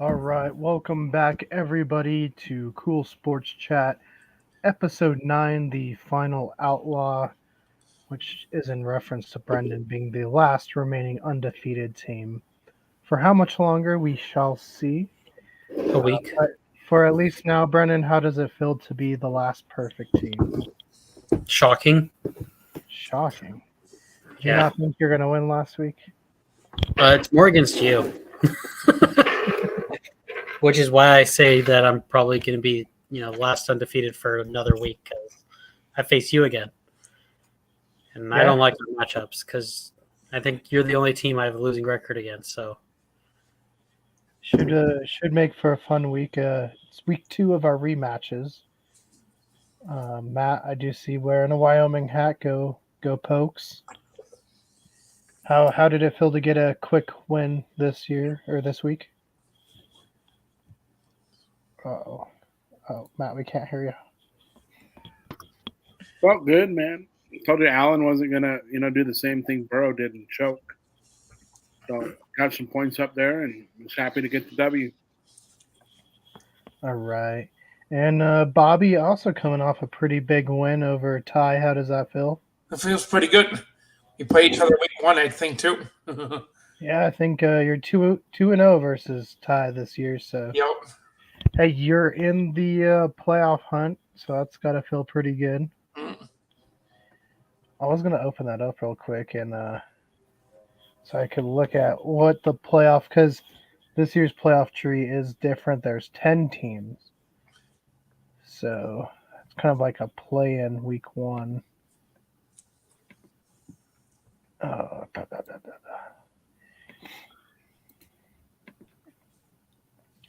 All right, welcome back everybody to Cool Sports Chat, episode 9, the final Outlaw, which is in reference to Brendan being the last remaining undefeated team. For how much longer, we shall see. A week. But for at least now, Brendan, how does it feel to be the last perfect team? Shocking. Shocking. Did you Yeah. not think you're going to win last week? It's more against you. Which is why I say that I'm probably going to be, last undefeated for another week because I face you again. And I don't like the matchups because I think you're the only team I have a losing record against. So should make for a fun week. It's week 2 of our rematches. Matt, I do see wearing a Wyoming hat. Go Pokes. How did it feel to get a quick win this year or this week? Oh, Matt, we can't hear you. Felt good, man. Told you Allen wasn't gonna, do the same thing Burrow did and choke. So got some points up there, and was happy to get the W. All right, and Bobby also coming off a pretty big win over Ty. How does that feel? It feels pretty good. We play each other week 1, I think, too. Yeah, I think you're 2-0 versus Ty this year. So Yep. Hey, you're in the playoff hunt, so that's got to feel pretty good. I was going to open that up real quick and so I could look at what the playoff, because this year's playoff tree is different. There's 10 teams. So it's kind of like a play-in week 1.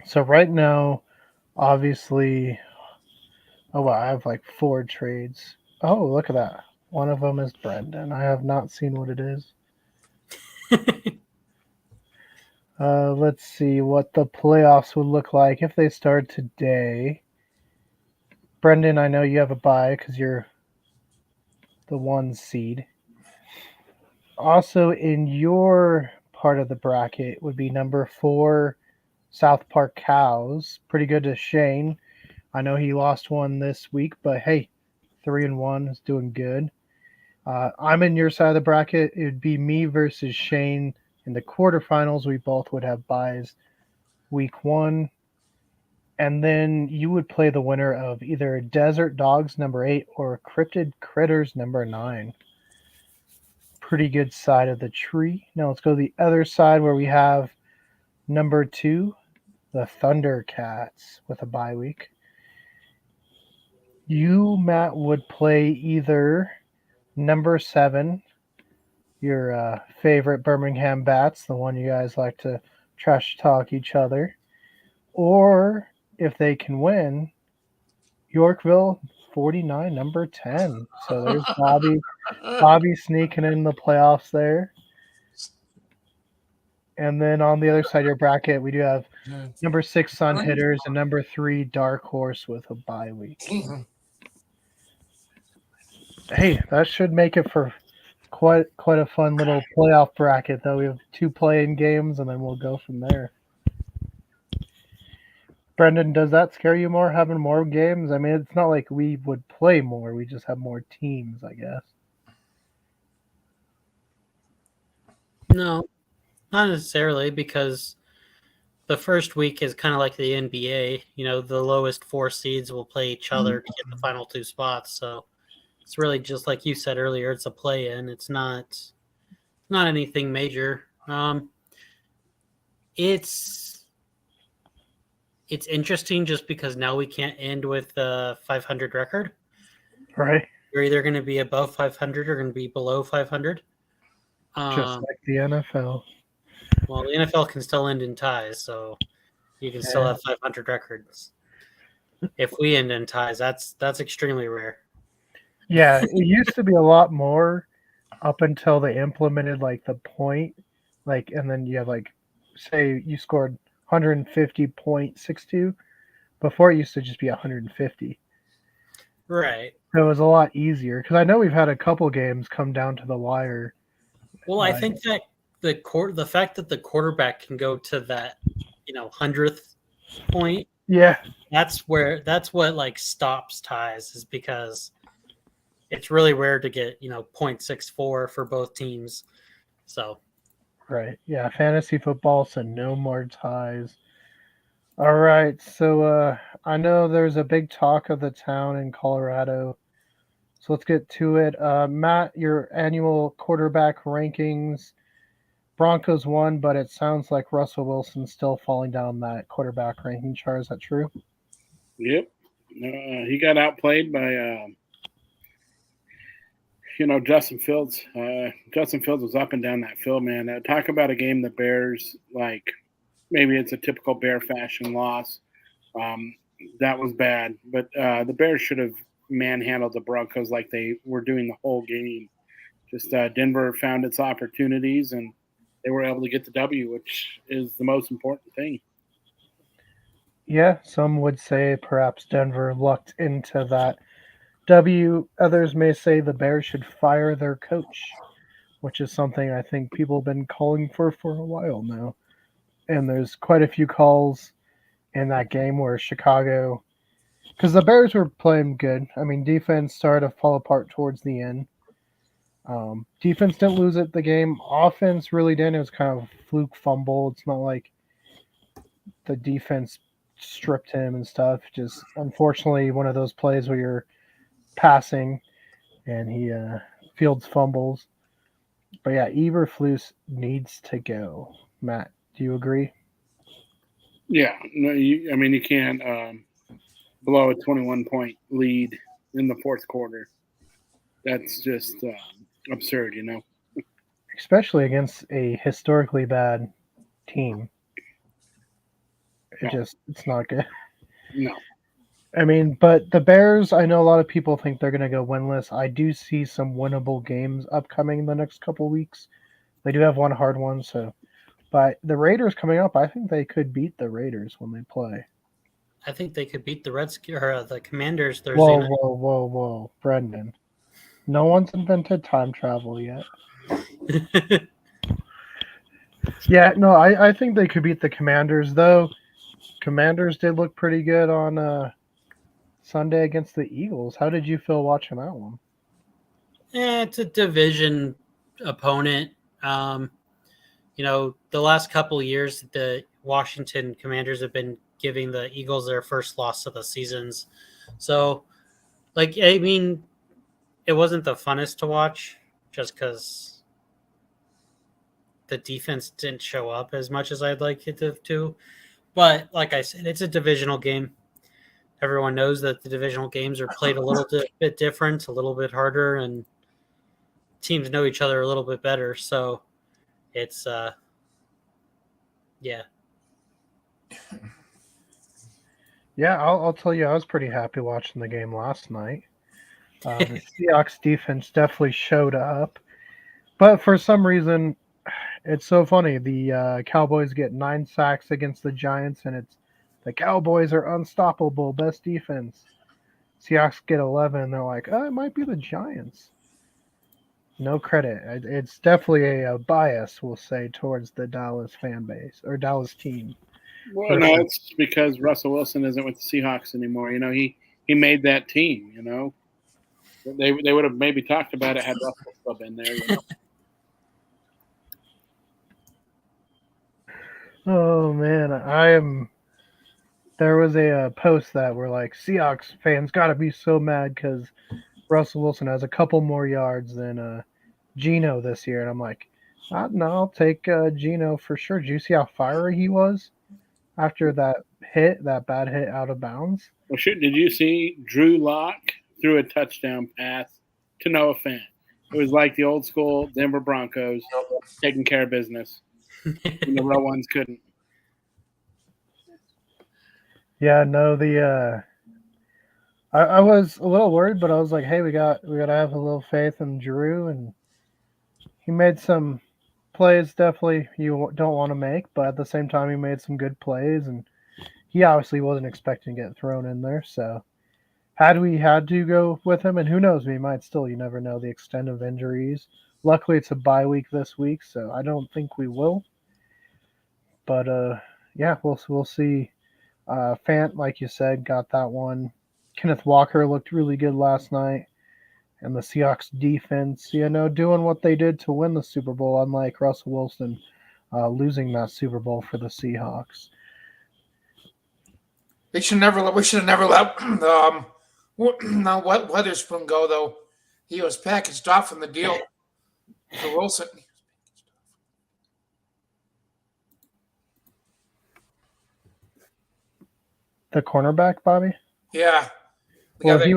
So right now, obviously, I have like 4 trades. Oh, look at that. One of them is Brendan. I have not seen what it is. Let's see what the playoffs would look like if they start today. Brendan, I know you have a bye because you're the 1 seed. Also, in your part of the bracket would be number 4, South Park Cows. Pretty good to Shane. I know he lost one this week, but hey, 3-1 is doing good. I'm in your side of the bracket. It would be me versus Shane in the quarterfinals. We both would have buys week 1. And then you would play the winner of either Desert Dogs number 8 or Cryptid Critters number 9. Pretty good side of the tree. Now let's go to the other side where we have number 2, the Thundercats, with a bye week. You, Matt, would play either number 7, your favorite Birmingham Bats, the one you guys like to trash talk each other, or if they can win, Yorkville 49, number 10. So there's Bobby sneaking in the playoffs there. And then on the other side of your bracket, we do have number 6 Sun Hitters and number 3 Dark Horse with a bye week. Hey, that should make it for quite a fun little playoff bracket, though. We have 2 play-in games, and then we'll go from there. Brendan, does that scare you more, having more games? I mean, it's not like we would play more. We just have more teams, I guess. No, not necessarily, because the first week is kind of like the NBA. The lowest 4 seeds will play each other to get the final 2 spots. So it's really just like you said earlier. It's a play-in. It's not anything major. It's interesting just because now we can't end with a 500 record. Right. You're either going to be above 500 or going to be below 500. Just like the NFL. Well, the NFL can still end in ties, so you can still have 500 records. If we end in ties, that's extremely rare. Yeah, it used to be a lot more up until they implemented like the point, and then you have say you scored 150.62. Before it used to just be 150. Right. So it was a lot easier because I know we've had a couple games come down to the wire. Well, I think that the fact that the quarterback can go to that 100th point. Yeah, That's what like stops ties, is because it's really rare to get 0.64 for both teams. So right. Yeah, fantasy football, so no more ties. All right, so I know there's a big talk of the town in Colorado, so let's get to it. Matt, your annual quarterback rankings. Broncos won, but it sounds like Russell Wilson's still falling down that quarterback ranking chart. Is that true? Yep. He got outplayed by Justin Fields. Justin Fields was up and down that field, man. Talk about a game the Bears, like, maybe it's a typical Bear fashion loss. That was bad, but the Bears should have manhandled the Broncos like they were doing the whole game. Just Denver found its opportunities, and they were able to get the W, which is the most important thing. Yeah, some would say perhaps Denver lucked into that W. Others may say the Bears should fire their coach, which is something I think people have been calling for a while now. And there's quite a few calls in that game where Chicago, because the Bears were playing good. I mean, defense started to fall apart towards the end. Defense didn't lose it the game. Offense really didn't. It was kind of a fluke fumble. It's not like the defense stripped him and stuff. Just unfortunately, one of those plays where you're passing and he fields fumbles. But yeah, Eberflus needs to go. Matt, do you agree? Yeah, no, you can't blow a 21-point lead in the fourth quarter. That's just absurd, Especially against a historically bad team. It's not good. No. I mean, but the Bears, I know a lot of people think they're going to go winless. I do see some winnable games upcoming in the next couple weeks. They do have one hard one, so. But the Raiders coming up, I think they could beat the Raiders when they play. I think they could beat the Commanders Thursday Whoa, night. whoa, Brendan. No one's invented time travel yet. Yeah, no, I think they could beat the Commanders, though. Commanders did look pretty good on Sunday against the Eagles. How did you feel watching that one? It's a division opponent. The last couple of years, the Washington Commanders have been giving the Eagles their first loss of the seasons. So, it wasn't the funnest to watch just because the defense didn't show up as much as I'd like it to. But like I said, it's a divisional game. Everyone knows that the divisional games are played a little bit different, a little bit harder, and teams know each other a little bit better. So it's, yeah. Yeah, I'll tell you, I was pretty happy watching the game last night. The Seahawks defense definitely showed up. But for some reason, it's so funny. The Cowboys get 9 sacks against the Giants, and it's the Cowboys are unstoppable, best defense. Seahawks get 11, and they're like, oh, it might be the Giants. No credit. It's definitely a bias, we'll say, towards the Dallas fan base or Dallas team. Well, no, it's because Russell Wilson isn't with the Seahawks anymore. He made that team. They would have maybe talked about it had Russell still been there. Oh man, there was a post that were like Seahawks fans got to be so mad because Russell Wilson has a couple more yards than Geno this year, and I'm like, no, I'll take Geno for sure. Did you see how fiery he was after that bad hit out of bounds? Well, shoot, did you see Drew Lock threw a touchdown pass to Noah Fant? It was like the old school Denver Broncos taking care of business. And the real ones couldn't. Yeah, no, I was a little worried, but I was like, hey, we got to have a little faith in Drew, and he made some plays definitely you don't want to make, but at the same time he made some good plays, and he obviously wasn't expecting to get thrown in there. So had we had to go with him, and who knows, we might still, you never know the extent of injuries. Luckily it's a bye week this week, so I don't think we will. But yeah, we'll see. Fant, like you said, got that one. Kenneth Walker looked really good last night, and the Seahawks defense, doing what they did to win the Super Bowl, unlike Russell Wilson losing that Super Bowl for the Seahawks. We should never let Weatherspoon go though. He was packaged off in the deal for Wilson. The cornerback, Bobby. Yeah. Well, he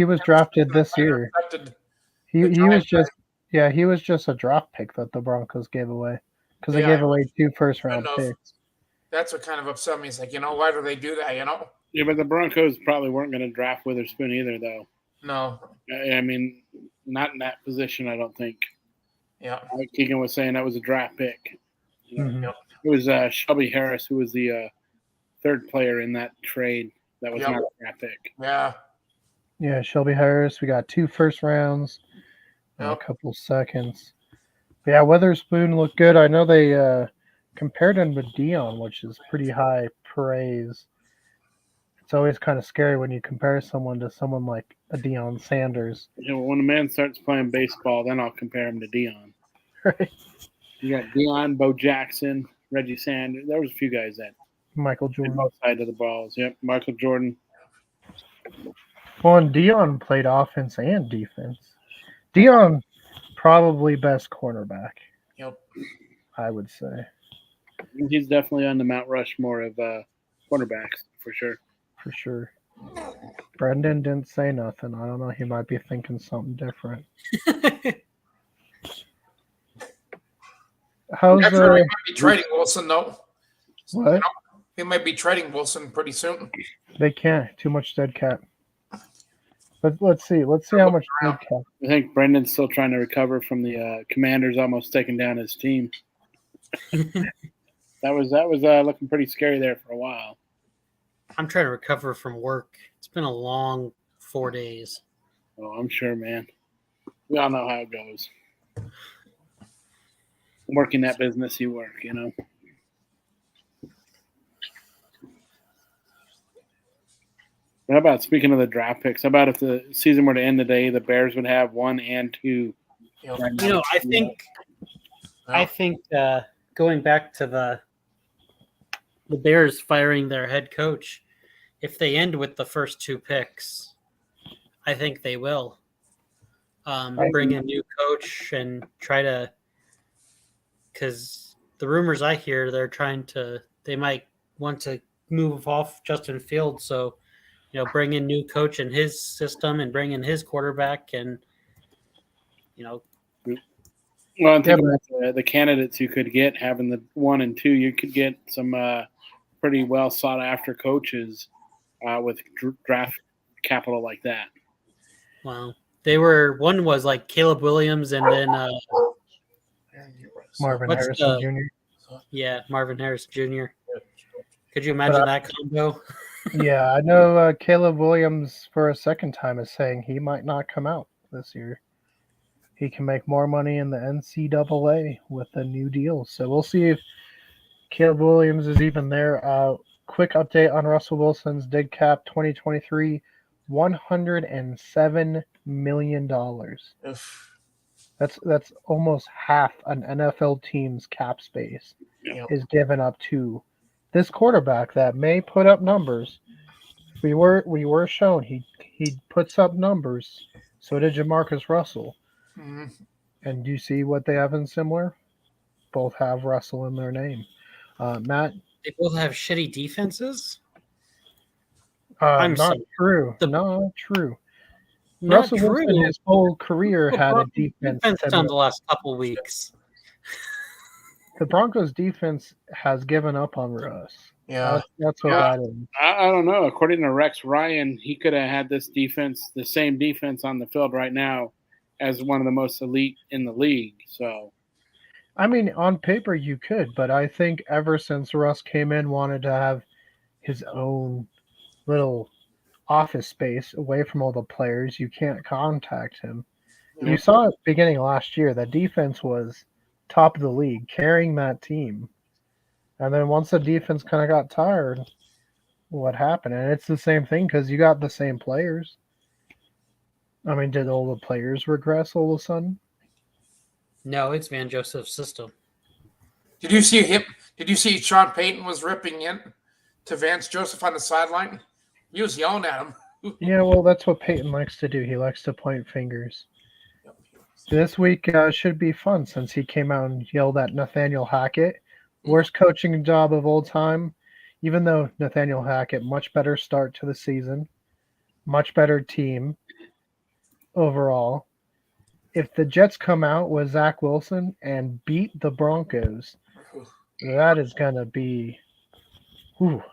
was drafted this year. He was just a draft pick that the Broncos gave away because they gave away 2 first-round picks. That's what kind of upset me. It's like, why do they do that? Yeah, but the Broncos probably weren't going to draft Witherspoon either, though. No. I mean, not in that position, I don't think. Yeah. Like Keegan was saying, that was a draft pick. Mm-hmm. Yep. It was Shelby Harris who was the third player in that trade that was not a draft pick. Yeah. Yeah, Shelby Harris. We got 2 first rounds, a couple seconds. But yeah, Witherspoon looked good. I know they compared him with Dion, which is pretty high praise. It's always kind of scary when you compare someone to someone like a Deion Sanders. Yeah, well, when a man starts playing baseball, then I'll compare him to Dion. Right. You got Dion, Bo Jackson, Reggie Sanders. There was a few guys that Michael Jordan. both sides of the balls. Yep, Michael Jordan. Well, and Dion played offense and defense. Dion, probably best cornerback. Yep. I would say. He's definitely on the Mount Rushmore of cornerbacks for sure. For sure. Brendan didn't say nothing. I don't know. He might be thinking something different. How's Actually, he might be trading Wilson though. What? He might be trading Wilson pretty soon. They can't. Too much dead cap. But let's see. Let's see how much dead cap. I think Brendan's still trying to recover from the Commanders almost taking down his team. That was looking pretty scary there for a while. I'm trying to recover from work. It's been a long 4 days. Oh, I'm sure, man. We all know how it goes. Working that business you work, How about, speaking of the draft picks, how about if the season were to end today, the Bears would have 1 and 2? I think going back to the Bears firing their head coach, if they end with the first 2 picks, I think they will bring a new coach and try to, because the rumors I hear, they might want to move off Justin Fields, so bring in new coach in his system and bring in his quarterback, and Well, I'm thinking about the candidates you could get, having the 1 and 2. You could get some pretty well sought after coaches with draft capital like that. Wow, one was like Caleb Williams, and then Marvin Harrison Jr. Yeah, Marvin Harrison Jr. Could you imagine that combo? Yeah, I know Caleb Williams for a second time is saying he might not come out this year. He can make more money in the NCAA with a new deal. So we'll see if Caleb Williams is even there. Quick update on Russell Wilson's dead cap 2023, $107 million. That's almost half an NFL team's cap space is given up to this quarterback that may put up numbers. We were shown he puts up numbers. So did Jamarcus Russell. Mm-hmm. And do you see what they have in similar? Both have Russell in their name. Matt? They both have shitty defenses? Not true. Russell Wilson, his whole career, had a defense on the last couple weeks. The Broncos' defense has given up on Russ. Yeah. That's what that is. I don't know. According to Rex Ryan, he could have had this defense, the same defense on the field right now, as one of the most elite in the league. So, I mean, on paper you could, but I think ever since Russ came in, wanted to have his own little office space away from all the players. You can't contact him. You saw it beginning last year. The defense was top of the league, carrying that team. And then once the defense kind of got tired, what happened? And it's the same thing because you got the same players. I mean, did all the players regress all of a sudden? No, it's Van Joseph's system. Did you see him? Did you see Sean Payton was ripping in to Vance Joseph on the sideline? He was yelling at him. Yeah, well, that's what Peyton likes to do. He likes to point fingers. This week should be fun since he came out and yelled at Nathaniel Hackett. Worst coaching job of all time. Even though Nathaniel Hackett, much better start to the season, much better team overall. If the Jets come out with Zach Wilson and beat the Broncos, that is going to be. Whew,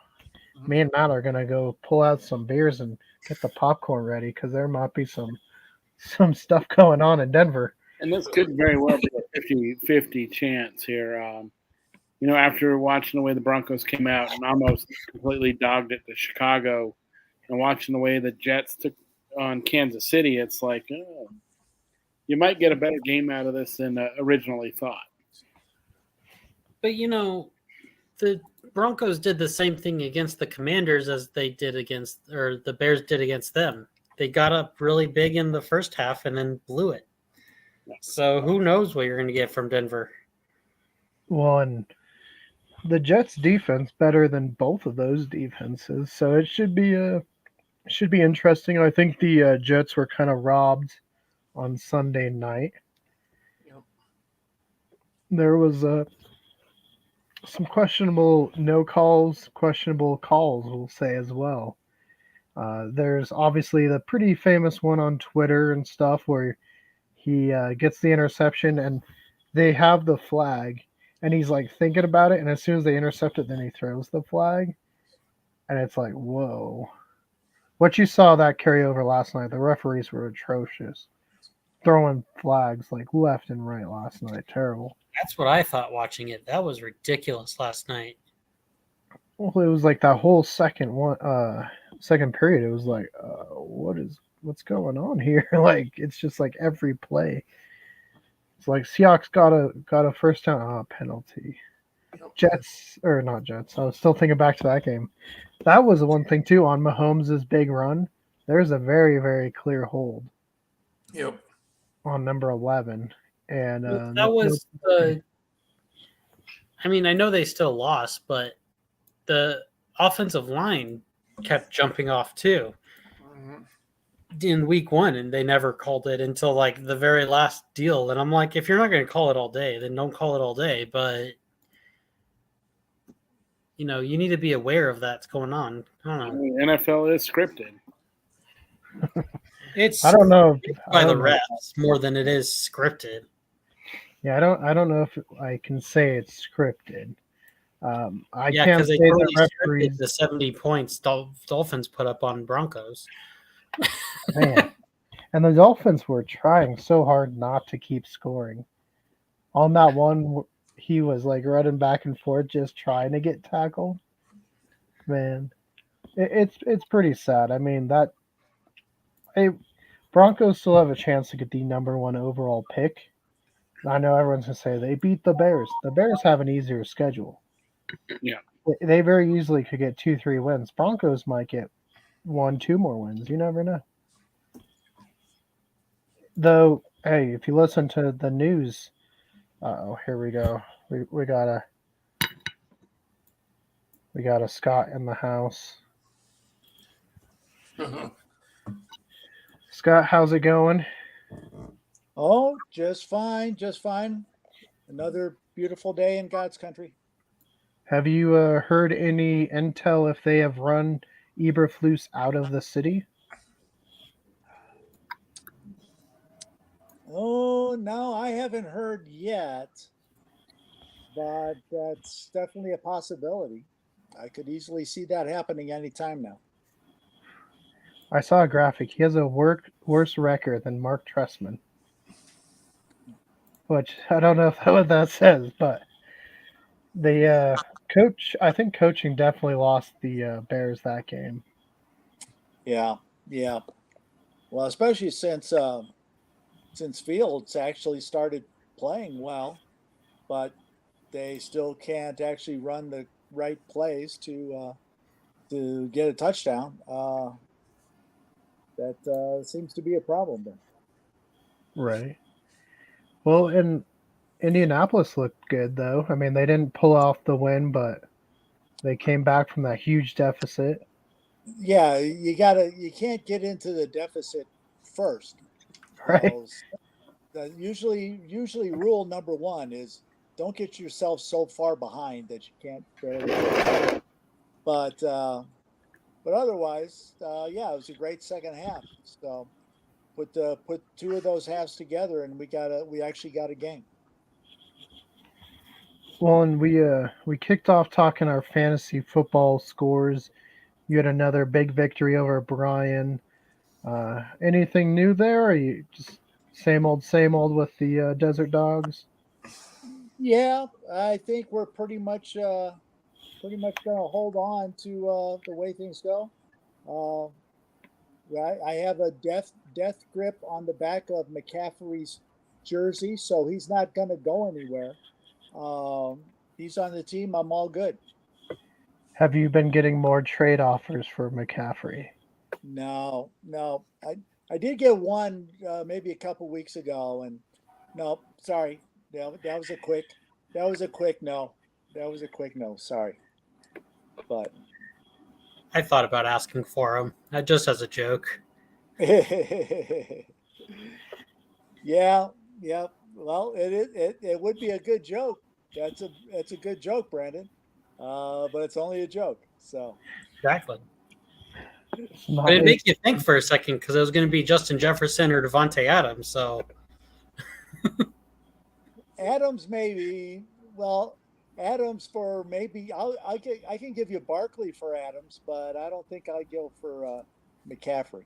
me and Matt are going to go pull out some beers and get the popcorn ready because there might be some stuff going on in Denver. And this could very well be a 50-50 chance here. After watching the way the Broncos came out and almost completely dogged it to Chicago, and watching the way the Jets took on Kansas City, it's like, you might get a better game out of this than originally thought. But the Broncos did the same thing against the Commanders as they did the Bears did against them. They got up really big in the first half and then blew it. So who knows what you're going to get from Denver? Well, and the Jets defense better than both of those defenses, so it should be interesting. I think the Jets were kind of robbed on Sunday night. Yep. There was some questionable questionable calls, we'll say as well. There's obviously the pretty famous one on Twitter and stuff where he gets the interception and they have the flag and he's like thinking about it, and as soon as they intercept it, then he throws the flag, and it's like, whoa. What you saw that carry over last night, the referees were atrocious. Throwing flags like left and right last night. Terrible. That's what I thought watching it. That was ridiculous last night. Well, it was like that whole second period. It was like, what's going on here? Like, it's just like every play. It's like Seahawks got a first down penalty. Jets or not Jets. I was still thinking back to that game. That was the one thing too on Mahomes' big run. There's a very, very clear hold. Yep. On number 11, and that was the. I mean, I know they still lost, but the offensive line kept jumping off too in week 1, and they never called it until like the very last deal. And I'm like, if you're not going to call it all day, then don't call it all day. But you need to be aware of that's going on. I don't know. NFL is scripted. It's I don't know by the refs more than it is scripted. Yeah, I don't know if I can say it's scripted. I Yeah, can't because say they totally the scripted referees. the 70 points Dolphins put up on Broncos. Man, and the Dolphins were trying so hard not to keep scoring. On that one, he was like running back and forth, just trying to get tackled. Man, it's pretty sad. I mean Broncos still have a chance to get the number 1 overall pick. I know everyone's gonna say they beat the Bears. The Bears have an easier schedule. Yeah, they very easily could get 2-3 wins. Broncos might get 1-2 more wins. You never know. Though, hey, if you listen to the news, here we go. We got a Scott in the house. Scott, how's it going? Oh, just fine, just fine. Another beautiful day in God's country. Have you heard any intel if they have run Eberflus out of the city? Oh, no, I haven't heard yet, but that's definitely a possibility. I could easily see that happening anytime now. I saw a graphic. He has a worse record than Mark Trestman. Which I don't know what that says, but the I think coaching definitely lost the Bears that game. Yeah. Well, especially since Fields actually started playing well, but they still can't actually run the right plays to get a touchdown. That seems to be a problem then. Right. Well, and Indianapolis looked good though. I mean, they didn't pull off the win, but they came back from that huge deficit. Yeah, you can't get into the deficit first. Right. Usually rule number one is don't get yourself so far behind that you can't barely catch up. But otherwise, yeah, it was a great second half. So put two of those halves together, and we actually got a game. Well, and we kicked off talking our fantasy football scores. You had another big victory over Brian. Anything new there? Or are you just same old with the Desert Dogs? Yeah, I think we're pretty much going to hold on to the way things go. Uh, I have a death grip on the back of McCaffrey's jersey, so he's not going to go anywhere. He's on the team. I'm all good. Have you been getting more trade offers for McCaffrey? No. I did get one maybe a couple weeks ago, and no, sorry, that was a quick no. That was a quick no. Sorry, but I thought about asking for him, just as a joke. yeah. Well, it would be a good joke. That's a good joke, Brandon. But it's only a joke. So Exactly. Not But it it. makes you think for a second because it was going to be Justin Jefferson or Devontae Adams. So Adams maybe. Well, Adams for maybe. I can give you Barkley for Adams, but I don't think I'd go for McCaffrey.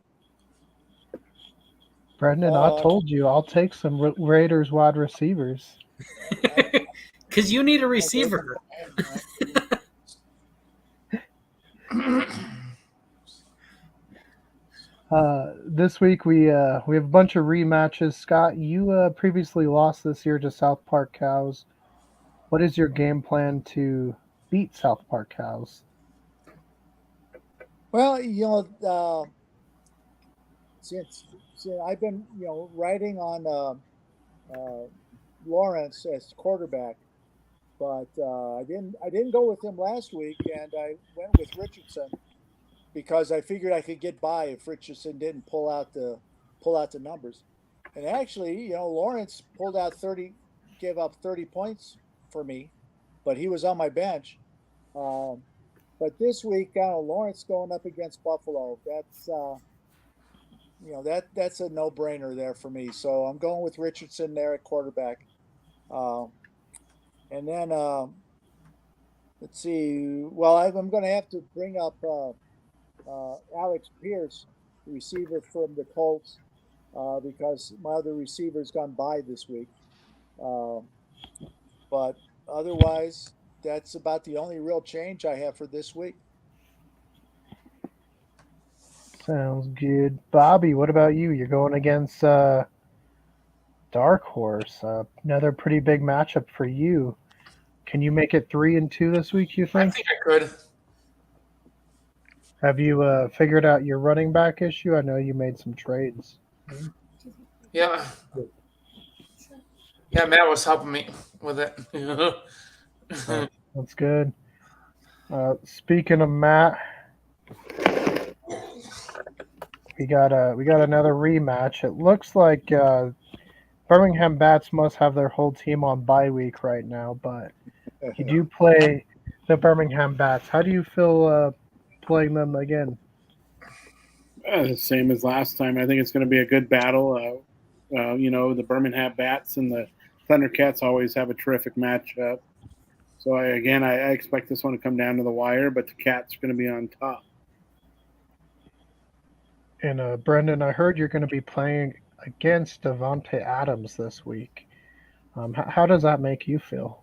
Brendan, I told you I'll take some Raiders wide receivers. because you need a receiver. This week we have a bunch of rematches. Scott, you previously lost this year to South Park Cows. What is your game plan to beat South Park Cows? Well, since I've been writing on Lawrence as quarterback, but I didn't go with him last week, and I went with Richardson because I figured I could get by if Richardson didn't pull out the numbers. And actually, Lawrence gave up 30 points for me, but he was on my bench. But this week, Lawrence going up against Buffalo, that's that's a no-brainer there for me. So I'm going with Richardson there at quarterback. And then let's see. Well, I'm going to have to bring up Alex Pierce, the receiver from the Colts, because my other receiver's gone by this week. But otherwise, that's about the only real change I have for this week. Sounds good. Bobby, what about you? You're going against Dark Horse. Another pretty big matchup for you. Can you make it 3-2 this week, you think? I think I could. Have you figured out your running back issue? I know you made some trades. Yeah. Yeah, Matt was helping me with it. That's good. Speaking of Matt, we got another rematch. It looks like Birmingham Bats must have their whole team on bye week right now, but you do play the Birmingham Bats. How do you feel playing them again? The same as last time. I think it's going to be a good battle. The Birmingham Bats and the Thundercats always have a terrific matchup. So I expect this one to come down to the wire, but the Cats are going to be on top. And Brendan, I heard you're going to be playing against Devontae Adams this week. How does that make you feel?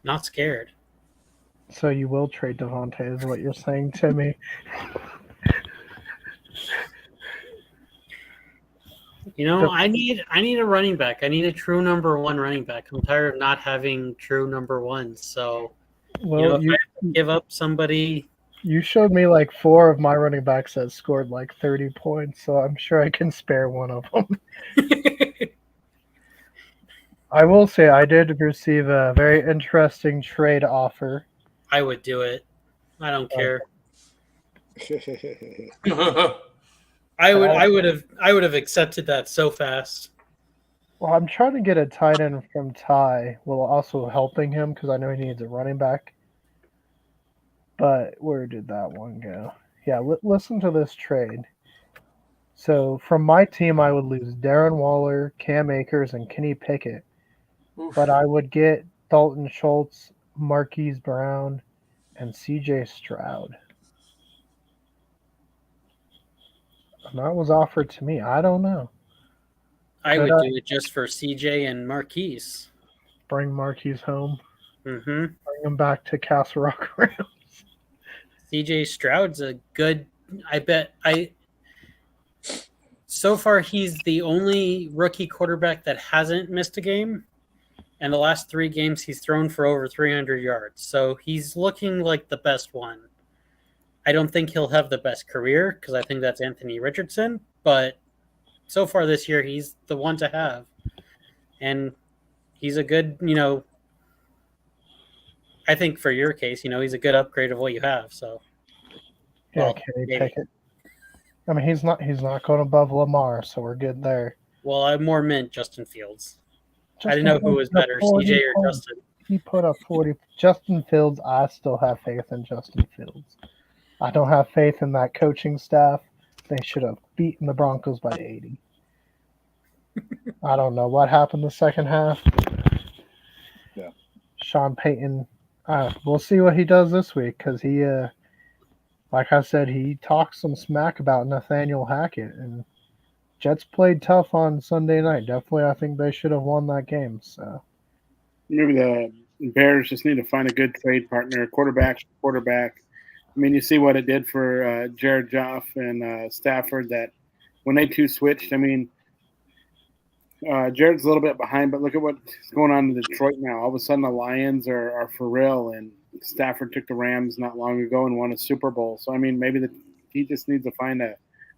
Not scared. So you will trade Devontae, is what you're saying to me? You know, I need a running back. I need a true number one running back. I'm tired of not having true number ones. So, Well, if I have to give up somebody, you showed me like 4 of my running backs that scored like 30 points, so I'm sure I can spare one of them. I will say I did receive a very interesting trade offer. I would do it. I don't care. I would have accepted that so fast. Well, I'm trying to get a tight end from Ty, while also helping him because I know he needs a running back. But where did that one go? Yeah, listen to this trade. So from my team, I would lose Darren Waller, Cam Akers, and Kenny Pickett. But I would get Dalton Schultz, Marquise Brown, and CJ Stroud. And that was offered to me. I don't know. I would do it just for CJ and Marquise. Bring Marquise home. Mm-hmm. Bring him back to Castle Rock Rams. CJ Stroud's a good. So far, he's the only rookie quarterback that hasn't missed a game. And the last 3 games, he's thrown for over 300 yards. So he's looking like the best one. I don't think he'll have the best career because I think that's Anthony Richardson. But so far this year, he's the one to have. And he's a good, I think for your case, he's a good upgrade of what you have. So, yeah, Kenny Pickett. I mean, he's not going above Lamar, so we're good there. Well, I more meant Justin Fields. I didn't know who was better, CJ or Justin. He put up 40. Justin Fields, I still have faith in Justin Fields. I don't have faith in that coaching staff. They should have beaten the Broncos by 80. I don't know what happened the second half. Yeah. Sean Payton, we'll see what he does this week because he, like I said, he talked some smack about Nathaniel Hackett, and Jets played tough on Sunday night. Definitely, I think they should have won that game. So maybe the Bears just need to find a good trade partner, quarterback. I mean, you see what it did for Jared Goff and Stafford. That when they two switched, I mean, Jared's a little bit behind, but look at what's going on in Detroit now. All of a sudden, the Lions are for real, and Stafford took the Rams not long ago and won a Super Bowl. So, I mean, maybe he just needs to find a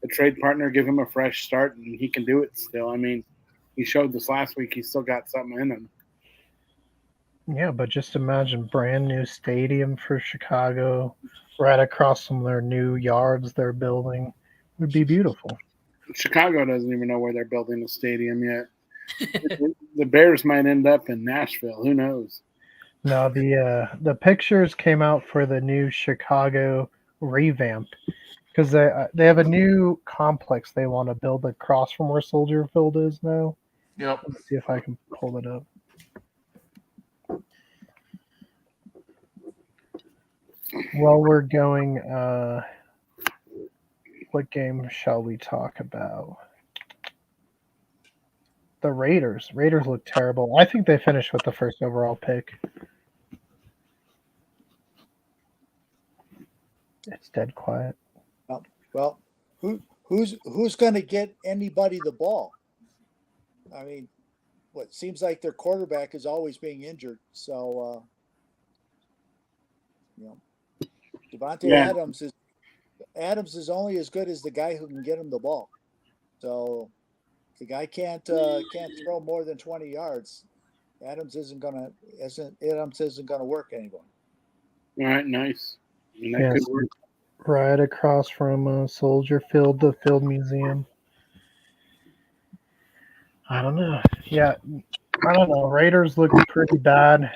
trade partner, give him a fresh start, and he can do it still. I mean, he showed this last week. He's still got something in him. Yeah, but just imagine brand new stadium for Chicago, right across from their new yards they're building. It would be beautiful. Chicago doesn't even know where they're building a stadium yet. The Bears might end up in Nashville. Who knows? No, the pictures came out for the new Chicago revamp because they have a new complex they want to build across from where Soldier Field is now. Yep. Let's see if I can pull it up. While we're going, what game shall we talk about? The Raiders. Raiders look terrible. I think they finished with the first overall pick. It's dead quiet. Well, who's going to get anybody the ball? I mean, what seems like their quarterback is always being injured. So, Devontae Adams is only as good as the guy who can get him the ball. So, if the guy can't throw more than 20 yards, Adams isn't gonna work anymore. All right, nice. And that Yes, could work. right across from Soldier Field, the Field Museum. I don't know. Yeah, I don't know. Raiders looked pretty bad.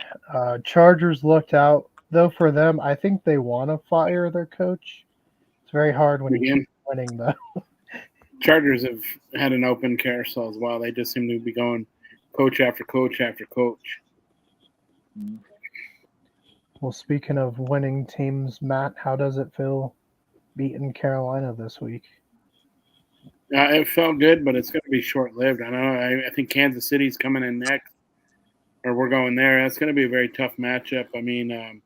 Chargers looked out. Though for them, I think they want to fire their coach. It's very hard when you keep winning, though. Chargers have had an open carousel as well. They just seem to be going coach after coach after coach. Well, speaking of winning teams, Matt, how does it feel beating Carolina this week? It felt good, but it's going to be short-lived. I know. I think Kansas City's coming in next, or we're going there. That's going to be a very tough matchup. I mean,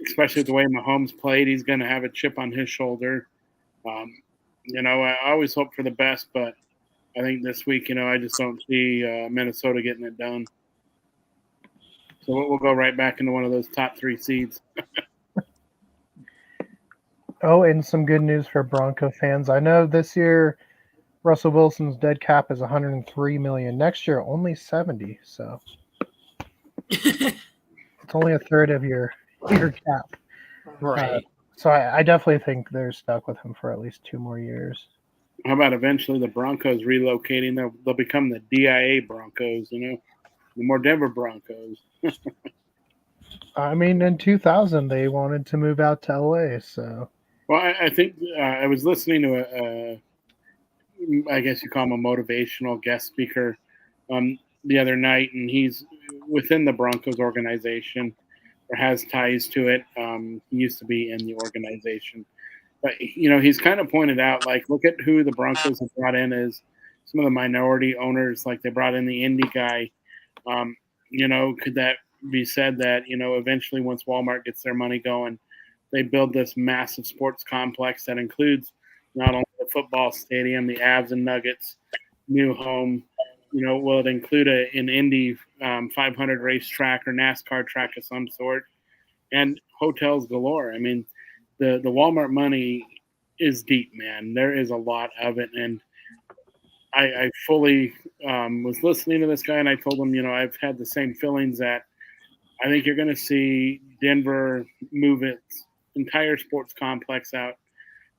especially the way Mahomes played, he's going to have a chip on his shoulder. I always hope for the best, but I think this week, I just don't see Minnesota getting it done. So we'll go right back into one of those top 3 seeds. Oh, and some good news for Bronco fans. I know this year Russell Wilson's dead cap is 103 million. Next year only 70. So it's only a third of your cap. Right. So I definitely think they're stuck with him for at least 2 more years. How about eventually the Broncos relocating? They'll become the DIA Broncos, the more Denver Broncos. I mean, in 2000 they wanted to move out to LA. So Well, I think I was listening to I guess you call him a motivational guest speaker the other night, and he's within the Broncos organization or has ties to it. He used to be in the organization. But he's kind of pointed out, like, look at who the Broncos have brought in as some of the minority owners. Like they brought in the Indy guy. Could that be said that eventually once Walmart gets their money going, they build this massive sports complex that includes not only the football stadium, the Avs and Nuggets, new home. Will it include an Indy 500 racetrack or NASCAR track of some sort, and hotels galore. I mean, the Walmart money is deep, man. There is a lot of it, and I fully was listening to this guy, and I told him, I've had the same feelings that I think you're going to see Denver move its entire sports complex out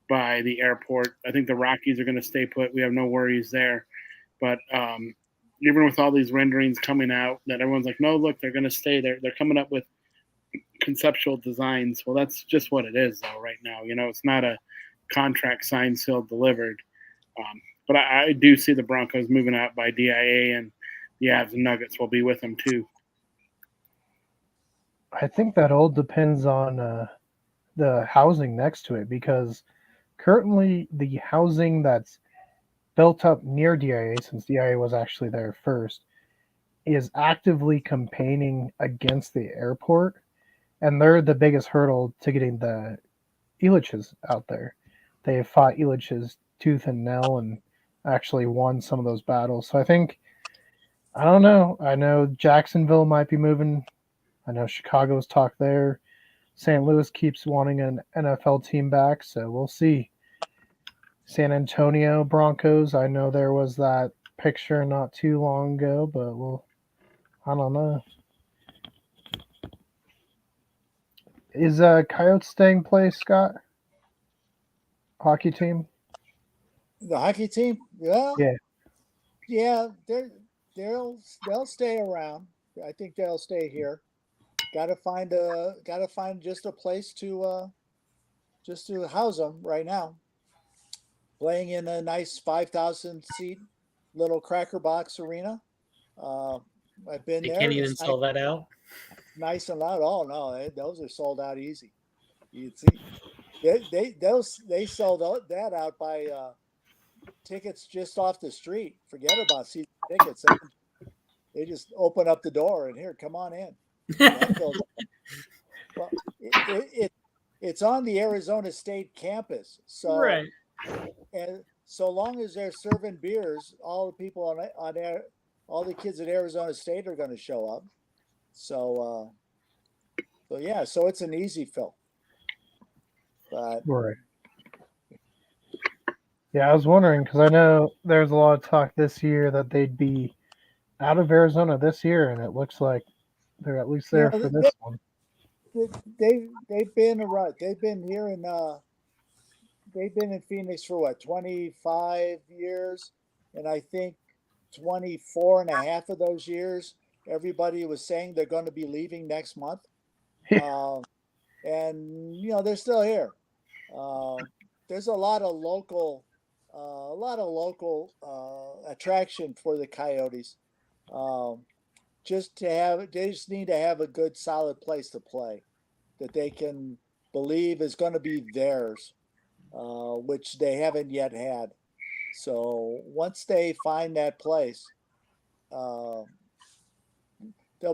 by the airport. I think the Rockies are going to stay put. We have no worries there, but even with all these renderings coming out, that everyone's like, no, look, they're going to stay there. They're coming up with conceptual designs. Well, that's just what it is, though. Right now, it's not a contract signed, sealed, delivered. But I do see the Broncos moving out by DIA, and the Avs and Nuggets will be with them too. I think that all depends on the housing next to it, because currently the housing that's built up near DIA, since DIA was actually there first, is actively campaigning against the airport, and they're the biggest hurdle to getting the Elitches out there. They have fought Elitches tooth and nail and actually won some of those battles. So I don't know. I know Jacksonville might be moving. I know Chicago's talk there. St. Louis keeps wanting an NFL team back, so we'll see. San Antonio Broncos, I know there was that picture not too long ago, but I don't know. Is Coyotes staying place, Scott? Hockey team? The hockey team, yeah, Yeah. they'll stay around. I think they'll stay here. Got to find just a place to house them right now. Playing in a nice 5,000 seat little Cracker Box arena. I've been They there. can't even It's sell that out. nice and loud. Oh no, those are sold out easy. You see, they sold that out by tickets just off the street. Forget about season tickets. They just open up the door and here, come on in. That fills. Well, it's on the Arizona State campus, so Right. and so long as they're serving beers, all the people on air, all the kids at Arizona State are going to show up. So yeah, so it's an easy fill. But Right. Yeah, I was wondering because I know there's a lot of talk this year that they'd be out of Arizona this year, and it looks like they're at least there for this one. they've been around. They've been here in they've been in Phoenix for what, 25 years, and I think 24 and a half of those years everybody was saying they're going to be leaving next month. And they're still here. There's a lot of local attraction for the Coyotes. They just need to have a good solid place to play that they can believe is going to be theirs, which they haven't yet had. So once they find that place, there'll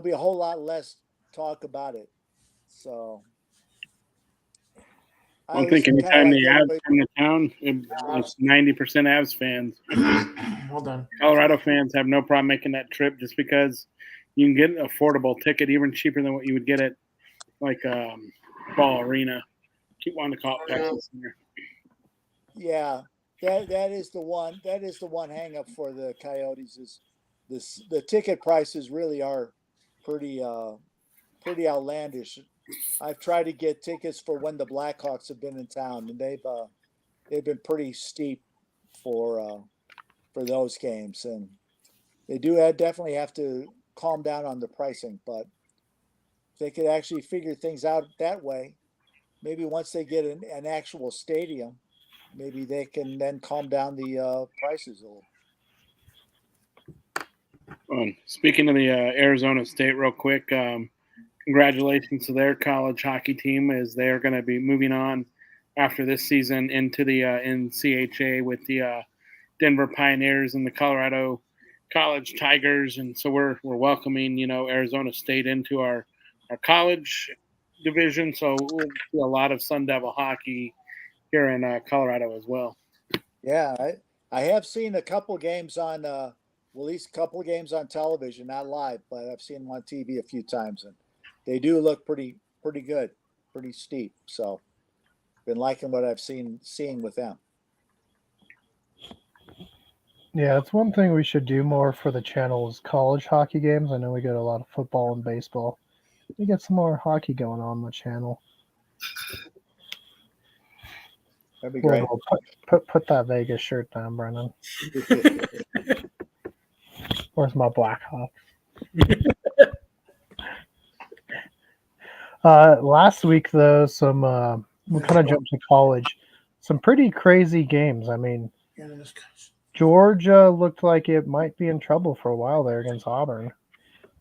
be a whole lot less talk about it. So I think anytime the Avs come to town, it's 90% Avs fans. Well done. Colorado fans have no problem making that trip just because you can get an affordable ticket, even cheaper than what you would get at like Ball Arena. Keep wanting to call it Texas Center. Yeah, that is the one. That is the one hang up for the Coyotes is the ticket prices really are pretty outlandish. I've tried to get tickets for when the Blackhawks have been in town, and they've been pretty steep for those games, and they do definitely have to calm down on the pricing. But if they could actually figure things out that way, maybe once they get an actual stadium, maybe they can then calm down the prices a little. Speaking of the Arizona State, real quick, congratulations to their college hockey team as they're going to be moving on after this season into the NCHA with the Denver Pioneers and the Colorado College Tigers, and so we're welcoming Arizona State into our college division. So we'll see a lot of Sun Devil hockey here in Colorado as well. Yeah, I have seen a couple games on at least a couple of games on television, not live, but I've seen them on TV a few times, and they do look pretty good, pretty steep. So, been liking what I've seeing with them. Yeah, it's one thing we should do more for the channel is college hockey games. I know we get a lot of football and baseball. We get some more hockey going on the channel. That'd be great. Put that Vegas shirt down, Brennan. Where's my Blackhawks? Last week, though, we kind of jumped to college. Some pretty crazy games. I mean, Georgia looked like it might be in trouble for a while there against Auburn.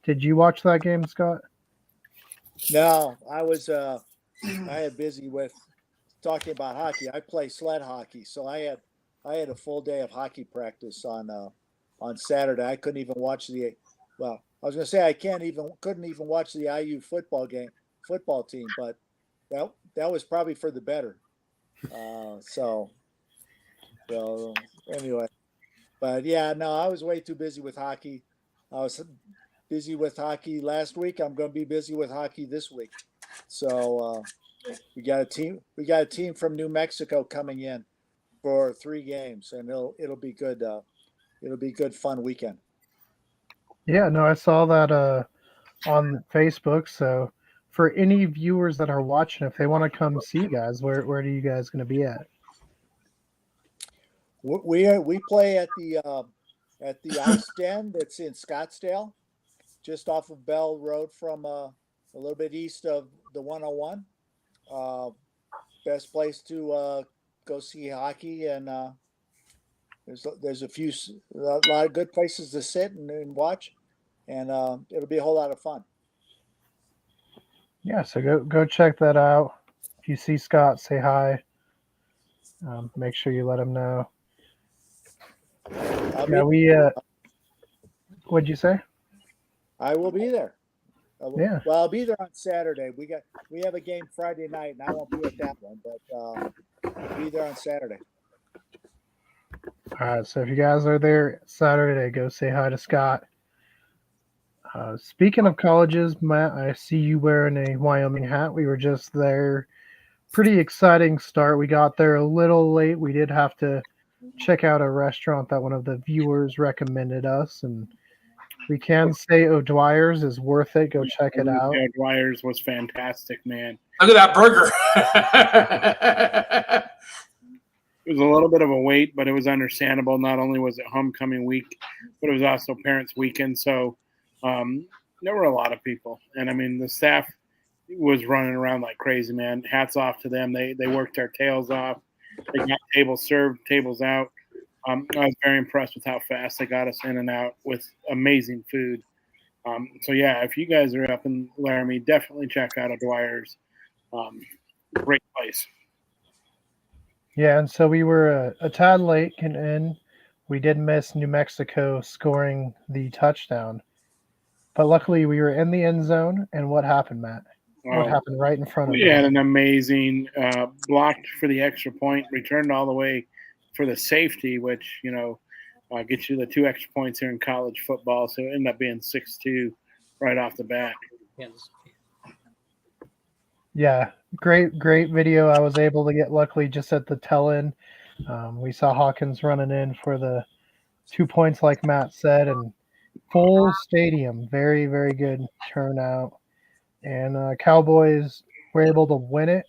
Did you watch that game, Scott? No, I had busy with talking about hockey. I play sled hockey, so I had a full day of hockey practice on Saturday. I couldn't even watch I was going to say couldn't even watch the IU football team, but that was probably for the better. So anyway, but yeah, no, I was way too busy with hockey. I was busy with hockey last week. I'm going to be busy with hockey this week. So we got a team from New Mexico coming in for 3 games, and it'll be good. It'll be good, fun weekend. Yeah, no, I saw that on Facebook. So for any viewers that are watching, if they want to come see you guys, where are you guys going to be at? We play at the Ice Den that's in Scottsdale, just off of Bell Road from a little bit east of the 101. Best place to go see hockey, and there's a lot of good places to sit and watch, and it'll be a whole lot of fun. Yeah, so go check that out. If you see Scott, say hi. Make sure you let him know. What'd you say? I will be there. Yeah. Well, I'll be there on Saturday. We have a game Friday night, and I won't be at that one, but I'll be there on Saturday. All right, so if you guys are there Saturday, go say hi to Scott. Speaking of colleges, Matt, I see you wearing a Wyoming hat. We were just there. Pretty exciting start. We got there a little late. We did have to check out a restaurant that one of the viewers recommended us, and we can say O'Dwyer's is worth it. Go check it out. O'Dwyer's was fantastic, man. Look at that burger. It was a little bit of a wait, but it was understandable. Not only was it homecoming week, but it was also parents' weekend. So there were a lot of people. And, I mean, the staff was running around like crazy, man. Hats off to them. They worked their tails off. They got tables served, tables out. I was very impressed with how fast they got us in and out with amazing food. So, yeah, if you guys are up in Laramie, definitely check out O'Dwyer's. Great place. Yeah, and so we were a tad late getting in. We did miss New Mexico scoring the touchdown. But luckily we were in the end zone. And what happened, Matt? What happened right in front of We them? had an amazing blocked for the extra point, returned all the way for the safety, which gets you the 2 extra points here in college football. So it ended up being 6-2 right off the bat. Yes. Yeah, great video. I was able to get luckily just at the tail end. We saw Hawkins running in for the 2 points, like Matt said, and full stadium. Very, very good turnout. And Cowboys were able to win it,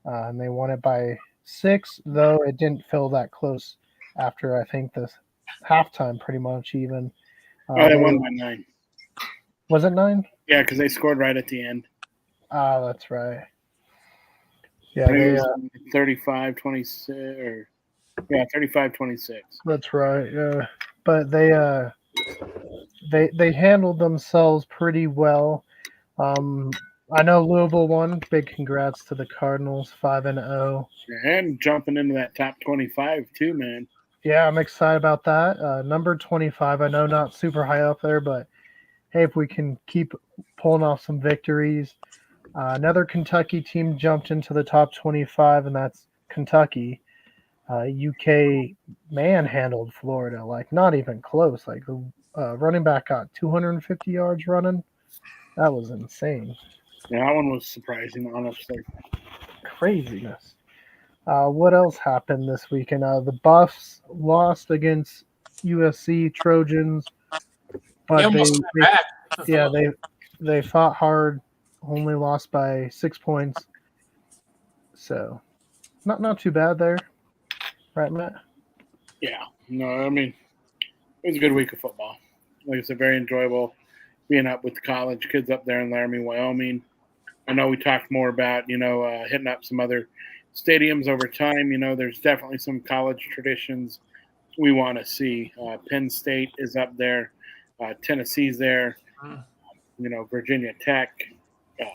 and they won it by 6, though it didn't feel that close after, I think, the halftime pretty much even. They won by 9. Was it 9? Yeah, because they scored right at the end. Ah, that's right. Yeah, I think they, it was 35-26 or 35-26. that's right. Yeah, but they handled themselves pretty well. I know Louisville won. Big congrats to the Cardinals, 5-0. And jumping into that top 25 too, man. Yeah, I'm excited about that. Number 25, I know not super high up there, but hey, if we can keep pulling off some victories. Another Kentucky team jumped into the top 25, and that's Kentucky. UK manhandled Florida, like not even close. Like the running back got 250 yards running. That was insane. Yeah, that one was surprising, honestly. Craziness. What else happened this weekend? The Buffs lost against USC Trojans, They but almost came back. yeah, they fought hard. Only lost by 6 points, so not too bad there, right, Matt? Yeah, no, I mean it was a good week of football. Like I said, very enjoyable being up with the college kids up there in Laramie, Wyoming. I know we talked more about hitting up some other stadiums over time. There's definitely some college traditions we want to see. Penn State is up there, Tennessee's there. Virginia Tech, uh,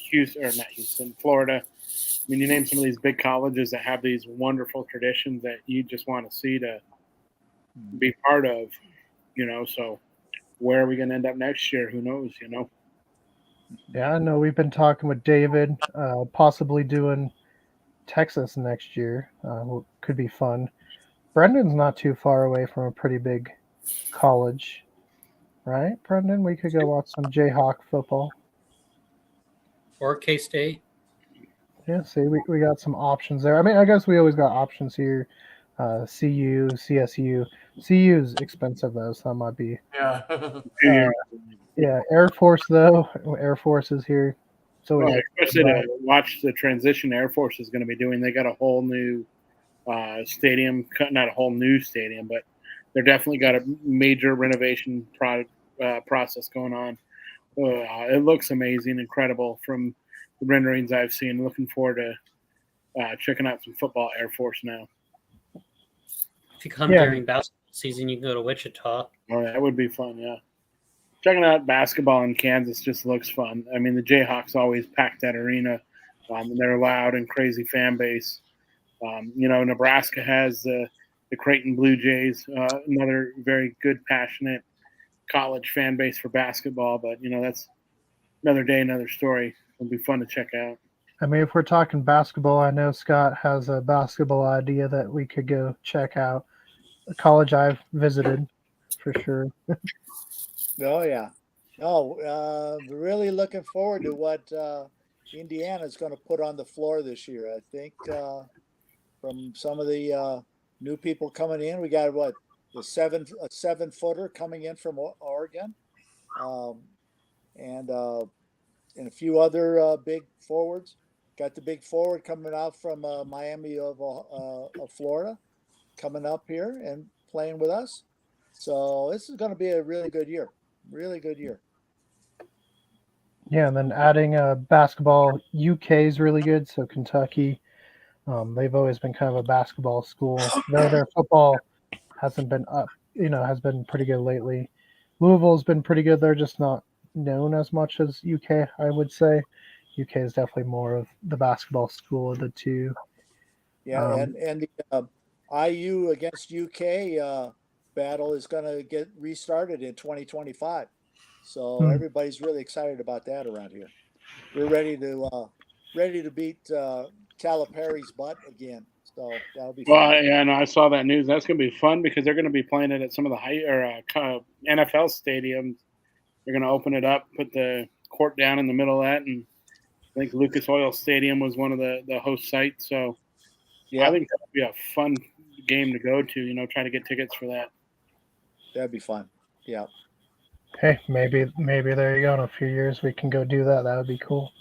Houston, or not Houston, Florida. I mean, you name some of these big colleges that have these wonderful traditions that you just want to see to be part of. So where are we going to end up next year? Who knows? Yeah, I know we've been talking with David, possibly doing Texas next year. Could be fun. Brendan's not too far away from a pretty big college, right, Brendan? We could go watch some Jayhawk football. Or K State. Yeah, see, we got some options there. I mean, I guess we always got options here. CU, CSU. CU's expensive though, so that might be. Yeah. Yeah, Air Force though. Air Force is here. So especially to watch the transition Air Force is going to be doing. They got a whole new stadium, not a whole new stadium, but they're definitely got a major renovation process going on. It looks amazing, incredible from the renderings I've seen. Looking forward to checking out some football Air Force now. If you come during basketball season, you can go to Wichita. Oh, that would be fun, yeah. Checking out basketball in Kansas just looks fun. I mean, the Jayhawks always pack that arena. They're a loud and crazy fan base. Nebraska has the Creighton Blue Jays, another very good, passionate college fan base for basketball. But, that's another day, another story. It'll be fun to check out. I mean, if we're talking basketball, I know Scott has a basketball idea that we could go check out. A college I've visited, for sure. Oh yeah. Really looking forward to what Indiana's going to put on the floor this year. I think from some of the new people coming in, we got a 7-footer coming in from Oregon, and a few other big forwards. Got the big forward coming out from Miami of Florida, coming up here and playing with us. So this is going to be a really good year. Really good year. Yeah, and then adding basketball, UK is really good. So Kentucky, they've always been kind of a basketball school. Their football hasn't been up, has been pretty good lately. Louisville's been pretty good. They're just not known as much as UK, I would say. UK is definitely more of the basketball school of the two. Yeah, and the IU against UK battle is going to get restarted in 2025. So everybody's really excited about that around here. We're ready to beat Calipari's butt again. So that'll be fun. Well, yeah, no, I saw that news. That's going to be fun because they're going to be playing it at some of the NFL stadiums. They're going to open it up, put the court down in the middle of that, and I think Lucas Oil Stadium was one of the host sites. So I think that'll be a fun game to go to. Try to get tickets for that. That'd be fun. Yeah. Hey, maybe there you go. In a few years, we can go do that. That would be cool.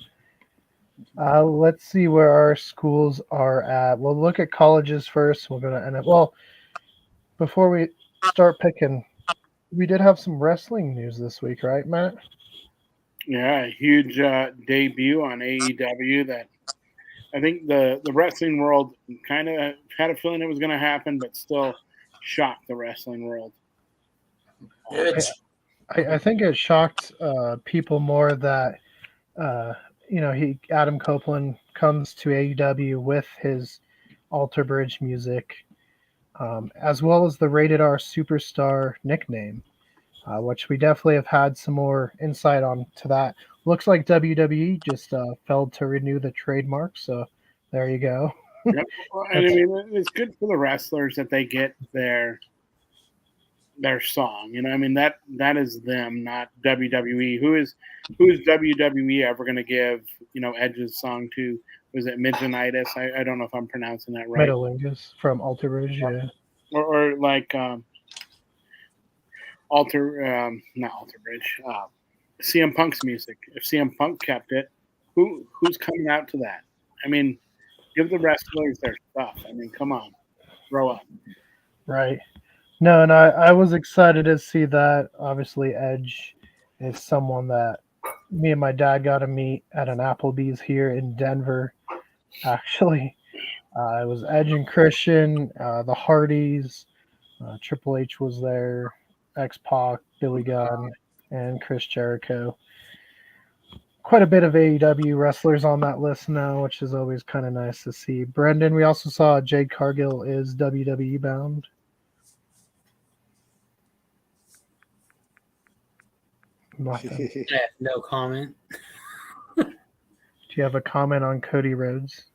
Let's see where our schools are at. We'll look at colleges first. We're going to end up. Well, before we start picking, we did have some wrestling news this week, right, Matt? Yeah, a huge debut on AEW that I think the wrestling world kind of had a feeling it was going to happen, but still shocked the wrestling world. I think it shocked people more that Adam Copeland comes to AEW with his Alter Bridge music, as well as the Rated R Superstar nickname, which we definitely have had some more insight on to that. Looks like WWE just failed to renew the trademark, so there you go. Yep. And I mean, it's good for the wrestlers that they get their song. I mean, that is them, not WWE. Who is WWE ever going to give Edge's song to? Was it Midgenitis? I don't know if I'm pronouncing that right. Metalingus from Alter Bridge, yeah. Or like not Alter Bridge. CM Punk's music. If CM Punk kept it, who's coming out to that? I mean, give the wrestlers their stuff. I mean, come on, grow up. Right. No, and I was excited to see that. Obviously, Edge is someone that me and my dad got to meet at an Applebee's here in Denver. Actually, it was Edge and Christian, the Hardys, Triple H was there, X-Pac, Billy Gunn, and Chris Jericho. Quite a bit of AEW wrestlers on that list now, which is always kind of nice to see. Brendan, we also saw Jade Cargill is WWE bound. Nothing. No comment. Do you have a comment on Cody Rhodes?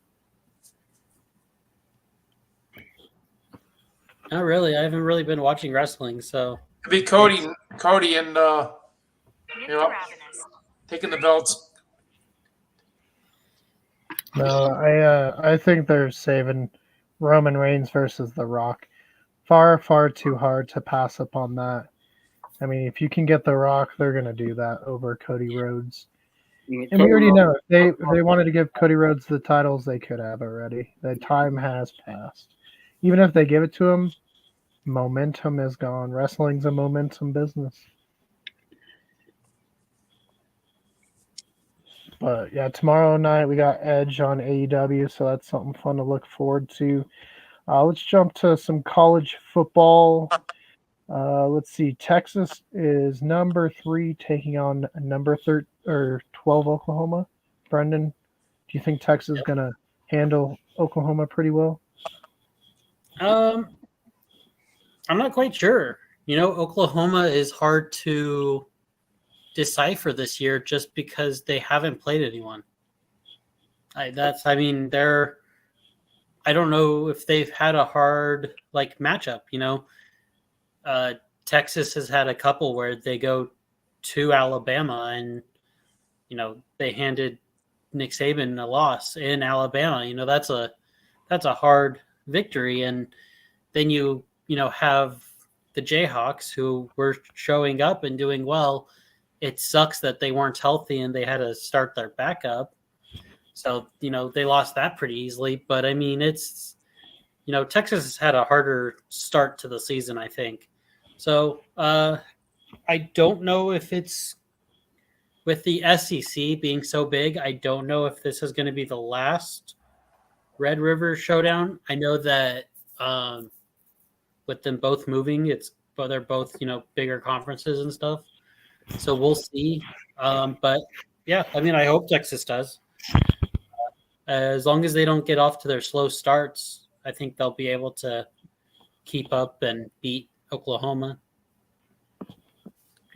Not really. I haven't really been watching wrestling, so It'd be Cody and taking the belts. No, I think they're saving Roman Reigns versus The Rock. Far, far too hard to pass up on that. I mean, if you can get The Rock, they're going to do that over Cody Rhodes. And we already know if they wanted to give Cody Rhodes the titles, they could have already. The time has passed. Even if they give it to him, momentum is gone. Wrestling's a momentum business. But yeah, tomorrow night we got Edge on AEW, so that's something fun to look forward to. Let's jump to some college football. Let's see. Texas is number 3 taking on number 12 Oklahoma. Brendan, do you think Texas is going to handle Oklahoma pretty well? I'm not quite sure. Oklahoma is hard to decipher this year just because they haven't played anyone. I don't know if they've had a hard matchup. Texas has had a couple where they go to Alabama and they handed Nick Saban a loss in Alabama. That's a hard victory, and then you have the Jayhawks who were showing up and doing well. It sucks that they weren't healthy and they had to start their backup. So, they lost that pretty easily. But, I mean, it's, Texas has had a harder start to the season, I think. So, I don't know if it's with the SEC being so big, I don't know if this is going to be the last Red River Showdown. I know that with them both moving, they're both, bigger conferences and stuff. So we'll see. But yeah, I mean, I hope Texas does. As long as they don't get off to their slow starts, I think they'll be able to keep up and beat Oklahoma.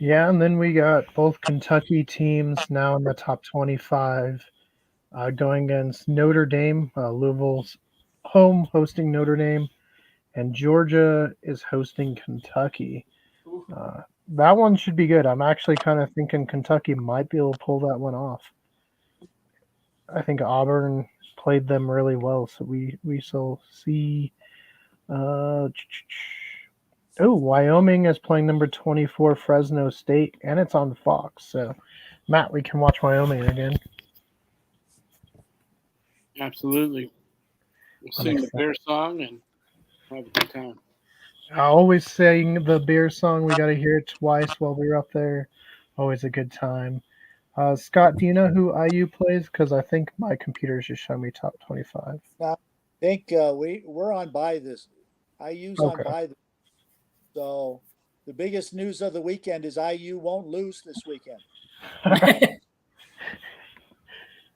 Yeah, and then we got both Kentucky teams now in the top 25 going against Notre Dame. Louisville's home hosting Notre Dame, and Georgia is hosting Kentucky. That one should be good. I'm actually kind of thinking Kentucky might be able to pull that one off. I think Auburn played them really well, so we shall see. Wyoming is playing number 24 Fresno State, and it's on Fox. So, Matt, we can watch Wyoming again. Absolutely. We'll sing the Bear song and have a good time. I always sing the Bear song. We got to hear it twice while we're up there. Always a good time. Scott, do you know who IU plays? Because I think my computer's just showing me top 25. I think we're on by this. IU's on by this. So the biggest news of the weekend is IU won't lose this weekend.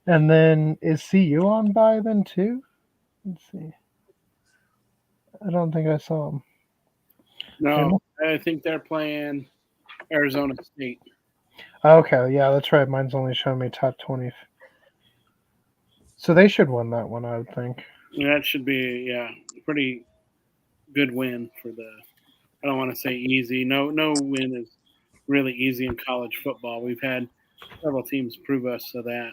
And then is CU on by then too? Let's see. I don't think I saw them. No, I think they're playing Arizona State. Okay, yeah, that's right. Mine's only showing me top 20. So they should win that one, I would think. That should be, pretty good win for the. I don't want to say easy. No win is really easy in college football. We've had several teams prove us of that.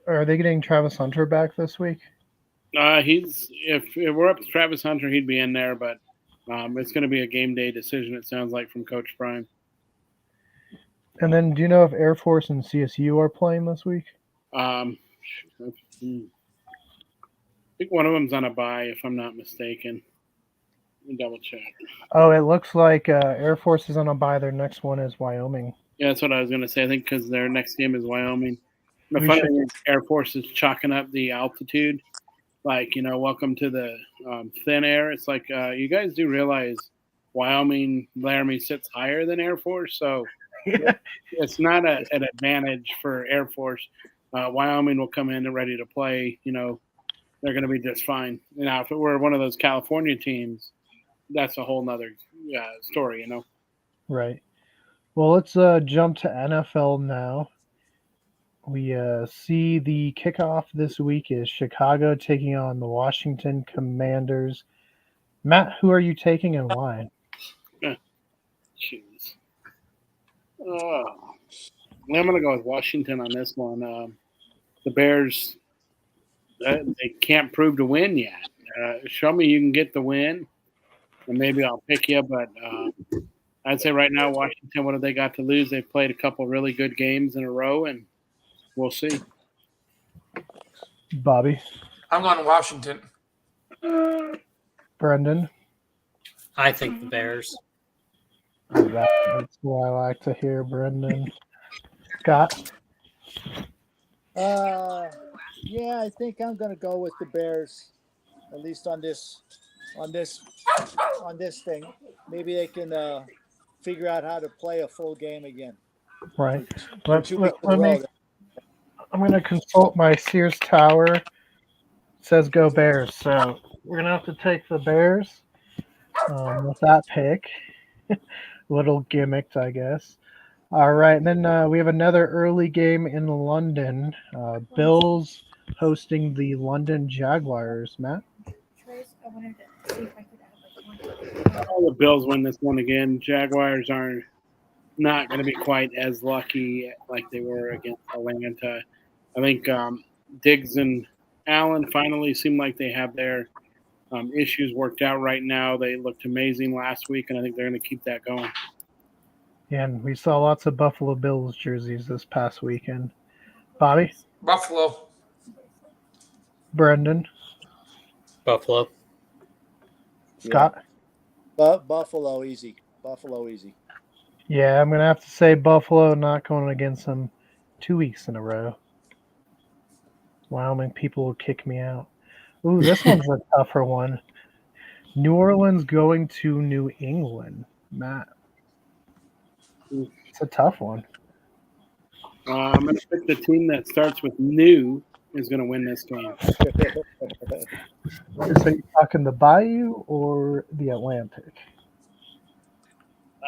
Are they getting Travis Hunter back this week? If we're up to Travis Hunter, he'd be in there, but it's going to be a game day decision. It sounds like from Coach Prime. And then, do you know if Air Force and CSU are playing this week? I think one of them's on a bye, if I'm not mistaken. Let me double check. Oh, it looks like Air Force is on a bye. Their next one is Wyoming. Yeah, that's what I was going to say. I think because their next game is Wyoming. The funny thing is Air Force is chalking up the altitude. Like, welcome to the thin air. It's like, you guys do realize Wyoming, Laramie sits higher than Air Force. So it's not an advantage for Air Force. Wyoming will come in and ready to play. They're going to be just fine. Now, if it were one of those California teams, that's a whole nother story, Right. Well, let's jump to NFL now. We see the kickoff this week is Chicago taking on the Washington Commanders. Matt, who are you taking and why? Jeez. I'm going to go with Washington on this one. The Bears, they can't prove to win yet. Show me you can get the win, and maybe I'll pick you. But I'd say right now, Washington, what have they got to lose? They've played a couple really good games in a row, and we'll see. Bobby? I'm going Washington. Brendan? I think the Bears. That's what I like to hear, Brendan. Scott? Yeah, I think I'm going to go with the Bears, at least on this thing. Maybe they can figure out how to play a full game again. Right. I'm going to consult my Sears Tower. It says go Bears. So we're going to have to take the Bears with that pick. Little gimmicked, I guess. All right. And then we have another early game in London. Bills hosting the London Jaguars. Matt? The Bills win this one again. Jaguars are not going to be quite as lucky like they were against Atlanta. I think Diggs and Allen finally seem like they have their issues worked out right now. They looked amazing last week, and I think they're going to keep that going. Yeah, and we saw lots of Buffalo Bills jerseys this past weekend. Bobby? Buffalo. Brendan? Buffalo. Scott? Buffalo easy. Buffalo easy. Yeah, I'm going to have to say Buffalo, not going against them 2 weeks in a row. Wyoming people will kick me out. Ooh, this one's a tougher one. New Orleans going to New England. Matt? It's a tough one. I'm going to pick the team that starts with new is going to win this game. So you're talking the Bayou or the Atlantic?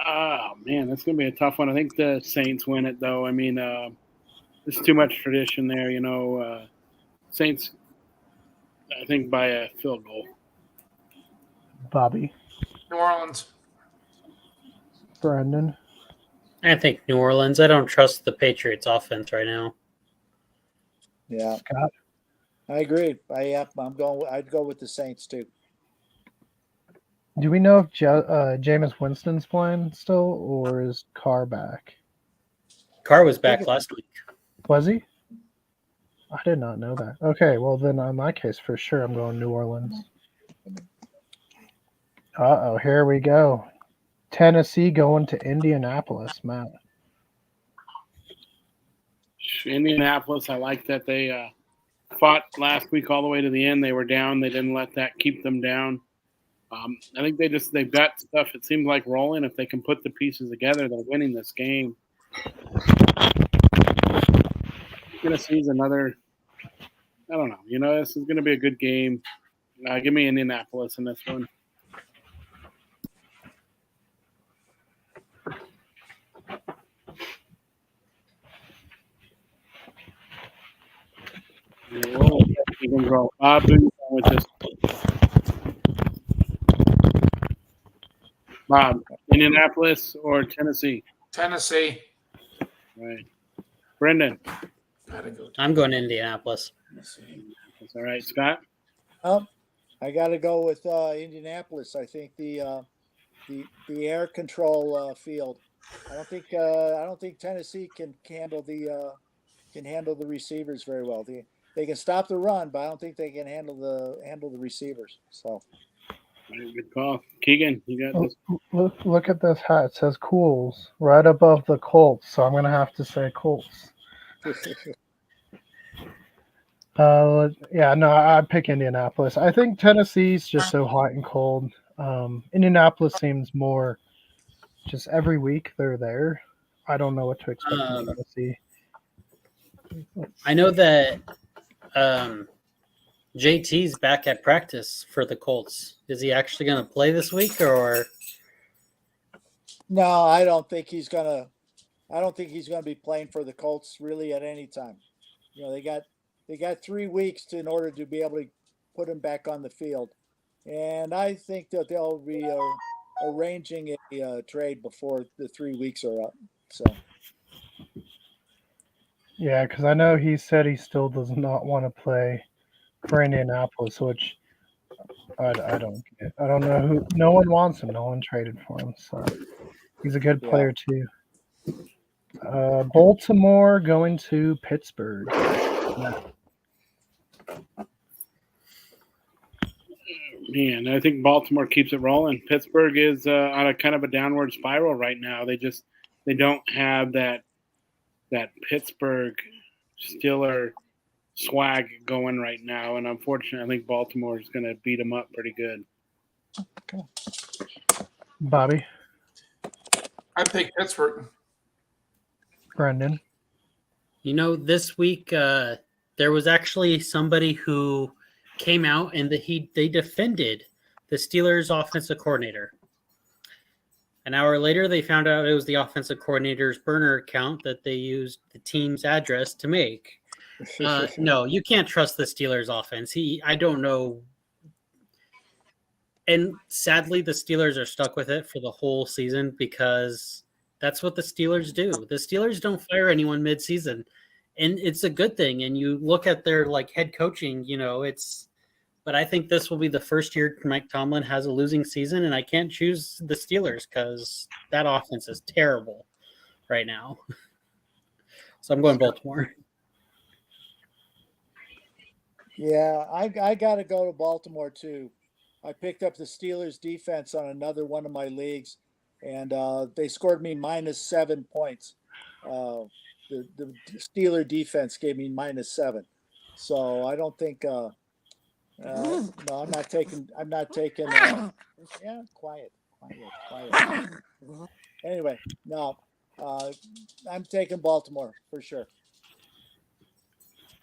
Oh man, that's gonna be a tough one. I think the Saints win it though. I mean, there's too much tradition there. Saints. I think by a field goal. Bobby, New Orleans. Brendan. I think New Orleans. I don't trust the Patriots offense right now. Yeah, Scott. I agree. I'm going. I'd go with the Saints too. Do we know if Jameis Winston's playing still, or is Carr back? Carr was back last week. Was he? I did not know that. Okay, well then in my case, for sure, I'm going New Orleans. Uh-oh, here we go. Tennessee going to Indianapolis, Matt. Indianapolis. I like that they fought last week all the way to the end. They were down. They didn't let that keep them down. I think they've got stuff. It seems like rolling. If they can put the pieces together, they're winning this game. Tennessee's another. I don't know. This is going to be a good game. Give me Indianapolis in this one. Whoa, you can go. Bob, with this. Bob, Indianapolis or Tennessee? Tennessee. Right. Brendan. I'm going to Indianapolis. That's all right. Scott? I got to go with Indianapolis. I think the air control field. I don't think Tennessee can handle the receivers very well. They can stop the run, but I don't think they can handle the receivers. So. Good call. Keegan, you got this. Look at this hat. It says Culz right above the Colts, so I'm going to have to say Colts. Yeah, no, I'd pick Indianapolis. I think Tennessee's just so hot and cold. Indianapolis seems more just every week they're there. I don't know what to expect from Tennessee. I know that JT's back at practice for the Colts. Is he actually going to play this week or? No, I don't think he's gonna be playing for the Colts really at any time. They got 3 weeks in order to be able to put him back on the field, and I think that they'll be arranging a trade before the 3 weeks are up. So. Yeah, because I know he said he still does not want to play for Indianapolis, which I don't get. I don't know who. No one wants him. No one traded for him, so he's a good player too. Baltimore going to Pittsburgh. Man, I think Baltimore keeps it rolling. Pittsburgh is on a kind of a downward spiral right now. They don't have that Pittsburgh Steeler swag going right now, and unfortunately, I think Baltimore is going to beat them up pretty good. Okay. Bobby, I pick Pittsburgh. Brendan. This week there was actually somebody who came out and they defended the Steelers' offensive coordinator. An hour later, they found out it was the offensive coordinator's burner account that they used the team's address to make. No, you can't trust the Steelers' offense. I don't know. And sadly, the Steelers are stuck with it for the whole season because that's what the Steelers do. The Steelers don't fire anyone mid-season, and it's a good thing. And you look at their head coaching, but I think this will be the first year Mike Tomlin has a losing season, and I can't choose the Steelers because that offense is terrible right now. So I'm going Baltimore. Yeah, I got to go to Baltimore too. I picked up the Steelers defense on another one of my leagues, and they scored me -7 points. The Steeler defense gave me -7, so I don't think. No, I'm not taking. Yeah, quiet. Anyway, no, I'm taking Baltimore for sure.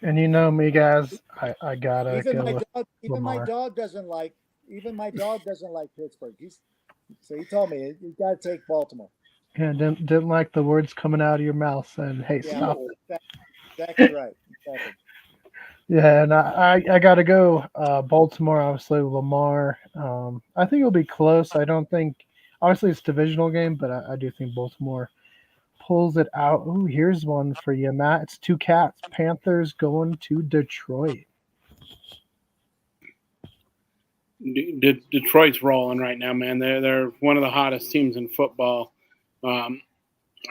And you know me, guys. I gotta Even go my with dog. Even Lamar. my dog doesn't like. Even my dog doesn't like Pittsburgh. So he told me you got to take Baltimore. Yeah, didn't like the words coming out of your mouth saying, "Hey, Yeah, stop." exactly right. Exactly. Yeah, and I got to go. Baltimore, obviously, Lamar. I think it'll be close. I don't think, obviously, it's a divisional game, but I do think Baltimore pulls it out. Ooh, here's one for you, Matt. It's two cats. Panthers going to Detroit. Detroit's rolling right now, man. They're one of the hottest teams in football. Um,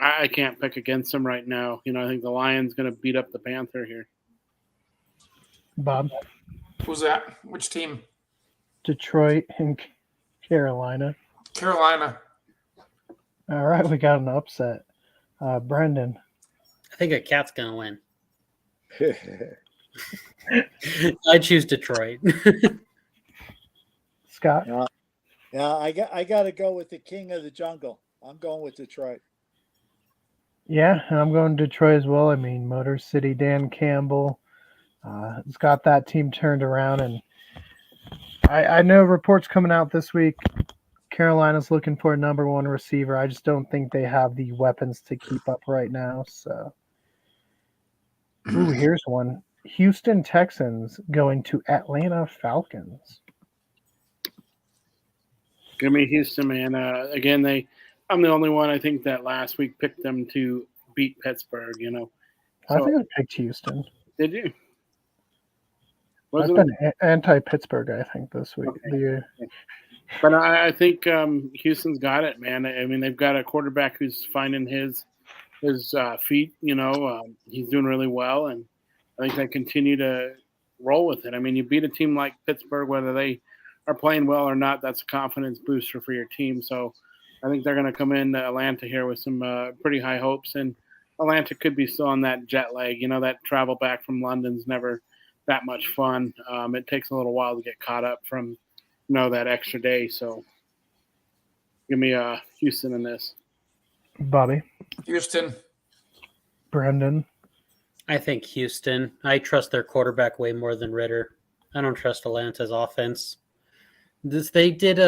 I can't pick against them right now. I think the Lions going to beat up the Panther here. Bob, Who's that? Which team? Detroit and Carolina. Carolina. All right, we got an upset. Brendan, I think a cat's gonna win. I choose Detroit. Scott. Yeah, I got to go with the king of the jungle. I'm going with Detroit. Yeah, and I'm going Detroit as well. I mean, Motor City Dan Campbell has got that team turned around, and I know reports coming out this week. Carolina's looking for a number one receiver. I just don't think they have the weapons to keep up right now. So, ooh, here's one: Houston Texans going to Atlanta Falcons. Give me Houston, man. Again, I'm the only one I think that last week picked them to beat Pittsburgh. I think I picked Houston. Did you? I've been anti-Pittsburgh, I think, this week. Okay. But I think Houston's got it, man. I mean, they've got a quarterback who's finding his feet. He's doing really well, and I think they continue to roll with it. I mean, you beat a team like Pittsburgh, whether they are playing well or not, that's a confidence booster for your team. So I think they're going to come into Atlanta here with some pretty high hopes, and Atlanta could be still on that jet lag. That travel back from London's never that much fun. It takes a little while to get caught up from that extra day. So give me Houston in this. Bobby. Houston. Brendan. I think Houston. I trust their quarterback way more than Ritter. I don't trust Atlanta's offense. They did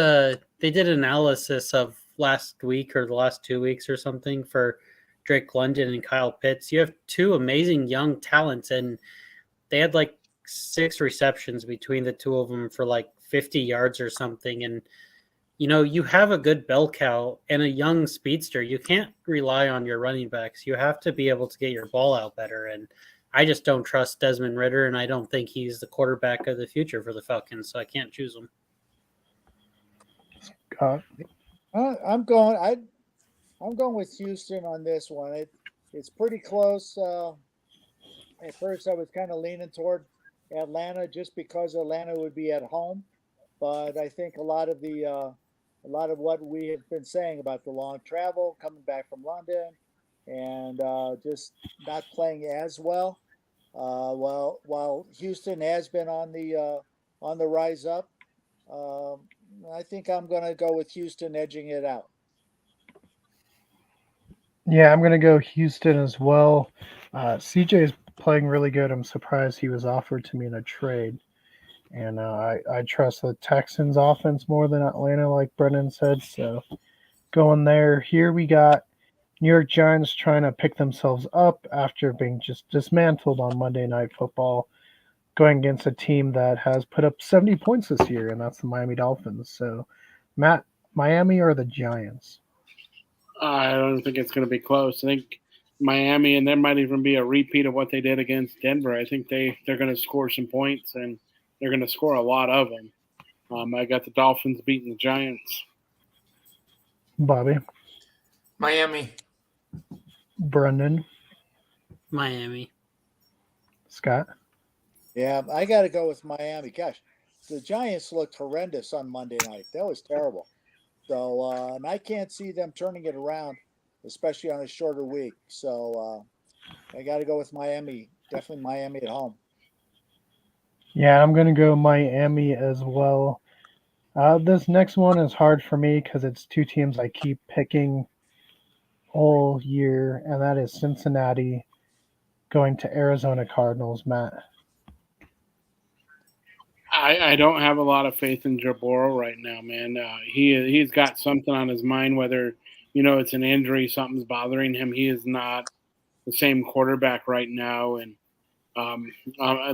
analysis of last week or the last 2 weeks or something for Drake London and Kyle Pitts. You have two amazing young talents, and they had like 6 receptions between the two of them for like 50 yards or something. And you have a good bell cow and a young speedster. You can't rely on your running backs. You have to be able to get your ball out better. And I just don't trust Desmond Ritter, and I don't think he's the quarterback of the future for the Falcons, so I can't choose him. I'm going with Houston on this one. It's pretty close. At first, I was kind of leaning toward Atlanta just because Atlanta would be at home, but I think a lot of what we have been saying about the long travel, coming back from London, and just not playing as well. While Houston has been on the rise up, I think I'm going to go with Houston edging it out. Yeah, I'm going to go Houston as well. CJ is playing really good. I'm surprised he was offered to me in a trade. And I trust the Texans offense more than Atlanta, like Brennan said. So going there. Here we got New York Giants trying to pick themselves up after being just dismantled on Monday Night Football, going against a team that has put up 70 points this year, and that's the Miami Dolphins. So, Matt, Miami or the Giants? I don't think it's going to be close. I think Miami, and there might even be a repeat of what they did against Denver. I think they're going to score some points, and they're going to score a lot of them. I got the Dolphins beating the Giants. Bobby? Miami. Brendan? Miami. Scott? Yeah, I got to go with Miami. Gosh, the Giants looked horrendous on Monday night. That was terrible. So, and I can't see them turning it around, especially on a shorter week. So, I got to go with Miami. Definitely Miami at home. Yeah, I'm going to go Miami as well. This next one is hard for me because it's two teams I keep picking all year, and that is Cincinnati going to Arizona Cardinals. Matt? I don't have a lot of faith in Joe Burrow right now, man. He's got something on his mind, whether it's an injury, something's bothering him. He is not the same quarterback right now, and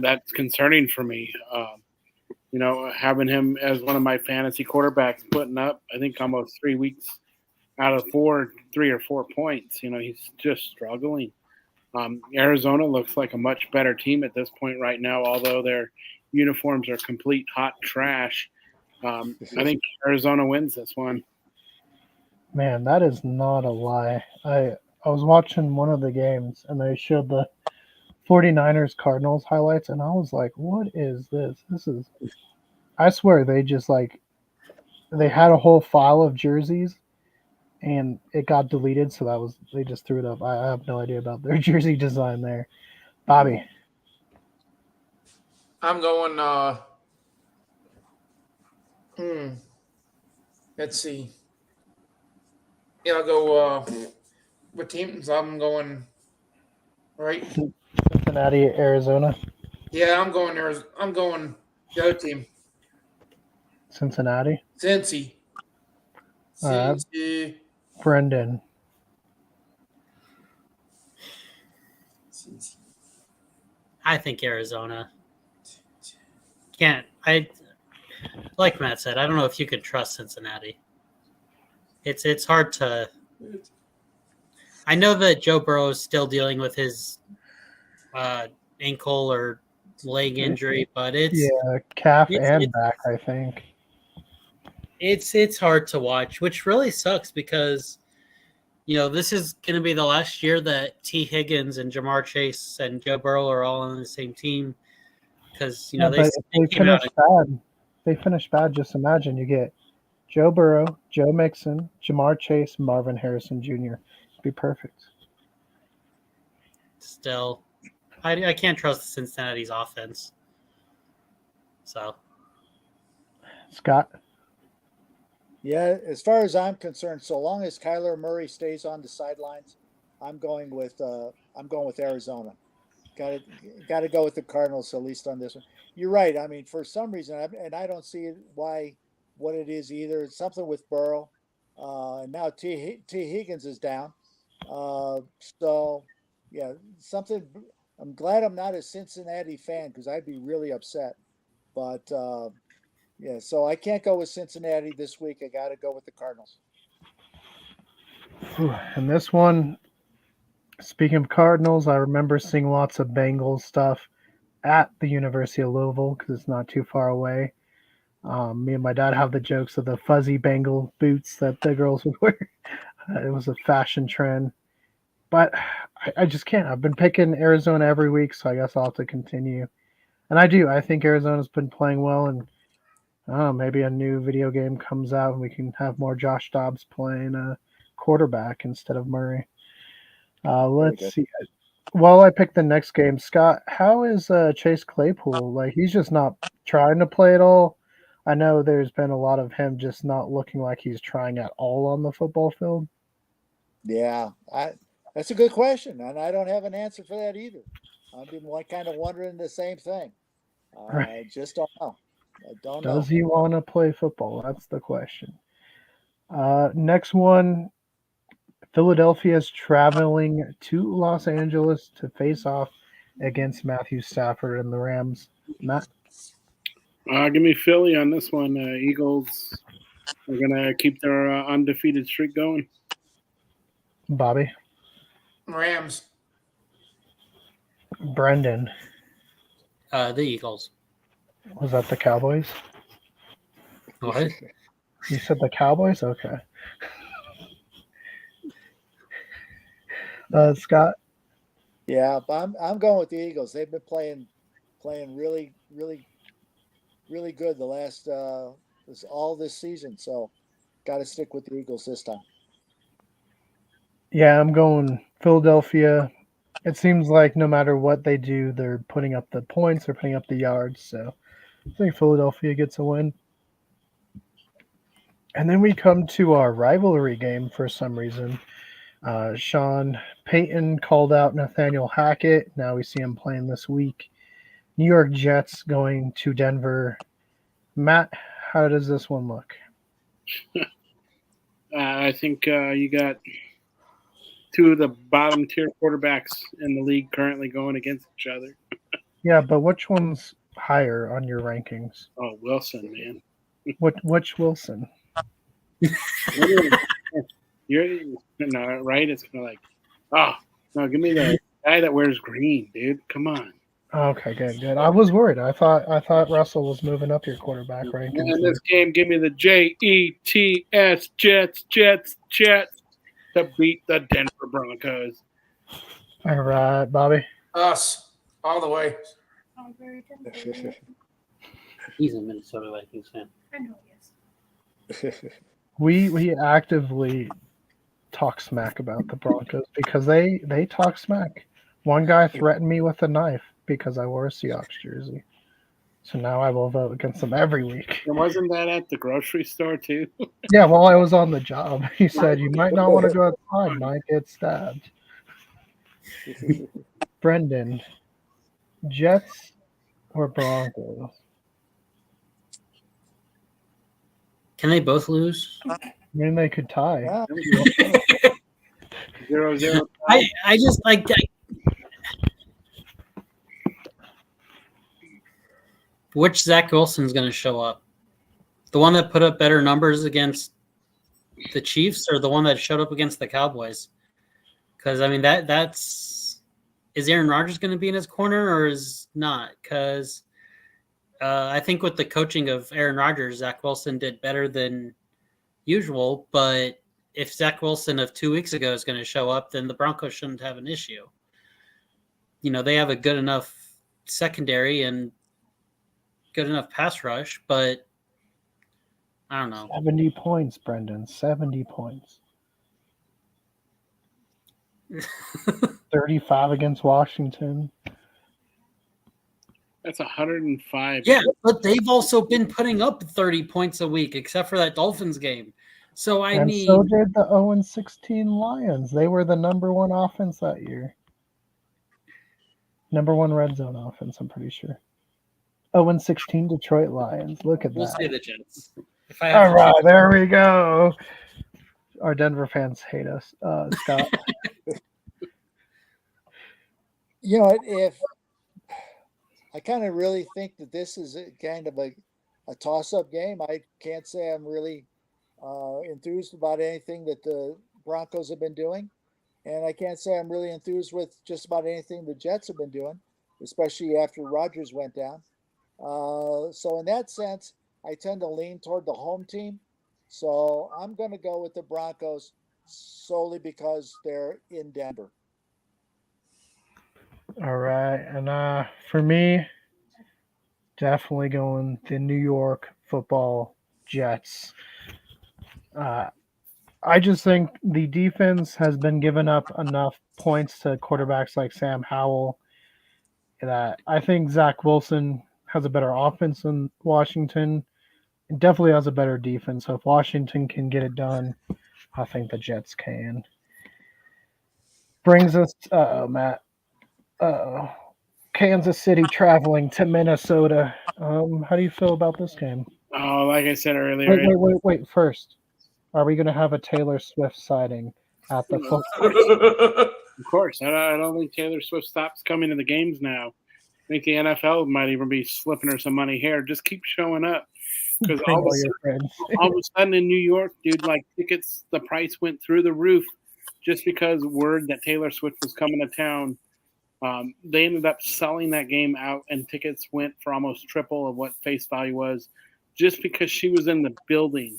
that's concerning for me. Having him as one of my fantasy quarterbacks, putting up, I think, almost 3 weeks out of 3 or 4 points. He's just struggling. Arizona looks like a much better team at this point right now, although their uniforms are complete hot trash. I think Arizona wins this one. Man, that is not a lie. I was watching one of the games and they showed the 49ers Cardinals highlights and I was like, what is this? I swear they just they had a whole file of jerseys and it got deleted, so they just threw it up. I have no idea about their jersey design there. Bobby. I'm going let's see. Yeah, I'll go with teams. I'm going right. Cincinnati, Arizona. Yeah, I'm going there. I'm going the other team. Cincinnati. Cincy. Cincy. Brendan. Cincy. I think Arizona. I like Matt said, I don't know if you can trust Cincinnati. It's hard to. I know that Joe Burrow is still dealing with his ankle or leg injury, but it's calf and back, I think. It's hard to watch, which really sucks because this is going to be the last year that T. Higgins and Jamar Chase and Joe Burrow are all on the same team because they finish bad. Just imagine you get Joe Burrow, Joe Mixon, Jamar Chase, Marvin Harrison Jr. It'd be perfect. Still, I can't trust Cincinnati's offense. So, Scott. Yeah, as far as I'm concerned, so long as Kyler Murray stays on the sidelines, I'm going with Arizona. Got to go with the Cardinals at least on this one. You're right. I mean, for some reason, and I don't see what it is either. It's something with Burrow, and now T. Higgins is down. So yeah, something. I'm glad I'm not a Cincinnati fan because I'd be really upset. But yeah, so I can't go with Cincinnati this week. I got to go with the Cardinals. And this one, speaking of Cardinals, I remember seeing lots of Bengals stuff at the University of Louisville because it's not too far away. Me and my dad have the jokes of the fuzzy Bengal boots that the girls would wear. It was a fashion trend. But I just can't. I've been picking Arizona every week, so I guess I'll have to continue. And I do. I think Arizona's been playing well, and maybe a new video game comes out and we can have more Josh Dobbs playing quarterback instead of Murray. Let's see. While I pick the next game, Scott, how is Chase Claypool? Like, he's just not trying to play at all. I know there's been a lot of him just not looking like he's trying at all on the football field. Yeah, that's a good question, and I don't have an answer for that either. I've been kind of wondering the same thing. I just don't know. I don't know. Does he want to play football? That's the question. Next one, Philadelphia is traveling to Los Angeles to face off against Matthew Stafford and the Rams. Matt? Give me Philly on this one. Eagles are going to keep their undefeated streak going. Bobby? Rams. Brendan? The Eagles. Was that the Cowboys? What? You said the Cowboys? Okay. Scott? Yeah, I'm going with the Eagles. They've been playing really, really, really good the last all this season. So, got to stick with the Eagles this time. Yeah, I'm going Philadelphia. It seems like no matter what they do, they're putting up the points, they're putting up the yards. So I think Philadelphia gets a win. And then we come to our rivalry game for some reason. Sean Payton called out Nathaniel Hackett. Now we see him playing this week. New York Jets going to Denver Matt, how does this one look? I think you got two of the bottom tier quarterbacks in the league currently going against each other. Yeah, but which one's higher on your rankings? Oh, Wilson, man. Which Wilson? You're no, right? It's kind of like, oh, no, give me the guy that wears green, dude. Come on. Okay, good. I was worried. I thought Russell was moving up your quarterback rankings. In this game, give me the Jets, Jets to beat the Denver Broncos. All right, Bobby. Us. All the way. He's a Minnesota Vikings fan. I know he is. We actively talk smack about the Broncos because they talk smack. One guy threatened me with a knife because I wore a Seahawks jersey. So now I will vote against them every week. And wasn't that at the grocery store too? Yeah, while I was on the job, he said, "You might not want to go outside, might get stabbed." Brendan, Jets or Broncos? Can they both lose? I mean, they could tie. Yeah. 0-0. I just like which Zach Wilson's going to show up? The one that put up better numbers against the Chiefs, or the one that showed up against the Cowboys? Because I mean that's is Aaron Rodgers going to be in his corner or is not? Because I think with the coaching of Aaron Rodgers, Zach Wilson did better than usual. But if Zach Wilson of 2 weeks ago is going to show up, then the Broncos shouldn't have an issue. You know, they have a good enough secondary and good enough pass rush, but I don't know. 70 points, Brendan. 70 points. 35 against Washington. That's 105. Yeah, but they've also been putting up 30 points a week, except for that Dolphins game. So, I mean... so did the 0-16 Lions. They were the number one offense that year. Number one red zone offense, I'm pretty sure. 0-16 Detroit Lions. Look at We'll that. say the Jets. If I have All right, there we go. Our Denver fans hate us. Scott. You know, if I kind of really think that this is kind of a toss-up game, I can't say I'm really enthused about anything that the Broncos have been doing, and I can't say I'm really enthused with just about anything the Jets have been doing, especially after Rodgers went down. So in that sense, I tend to lean toward the home team. So I'm going to go with the Broncos solely because they're in Denver. All right, and for me, definitely going the New York Football Jets. I just think the defense has been giving up enough points to quarterbacks like Sam Howell that I think Zach Wilson has a better offense than Washington. It definitely has a better defense. So if Washington can get it done, I think the Jets can. Brings us, Matt. Kansas City traveling to Minnesota. How do you feel about this game? Oh, like I said earlier. Wait. First, are we going to have a Taylor Swift sighting at the football? Of course. I don't think Taylor Swift stops coming to the games now. I think the NFL might even be slipping her some money here. Just keep showing up. Because all of a sudden in New York, dude, like tickets, the price went through the roof just because word that Taylor Swift was coming to town. They ended up selling that game out, and tickets went for almost triple of what face value was just because she was in the building.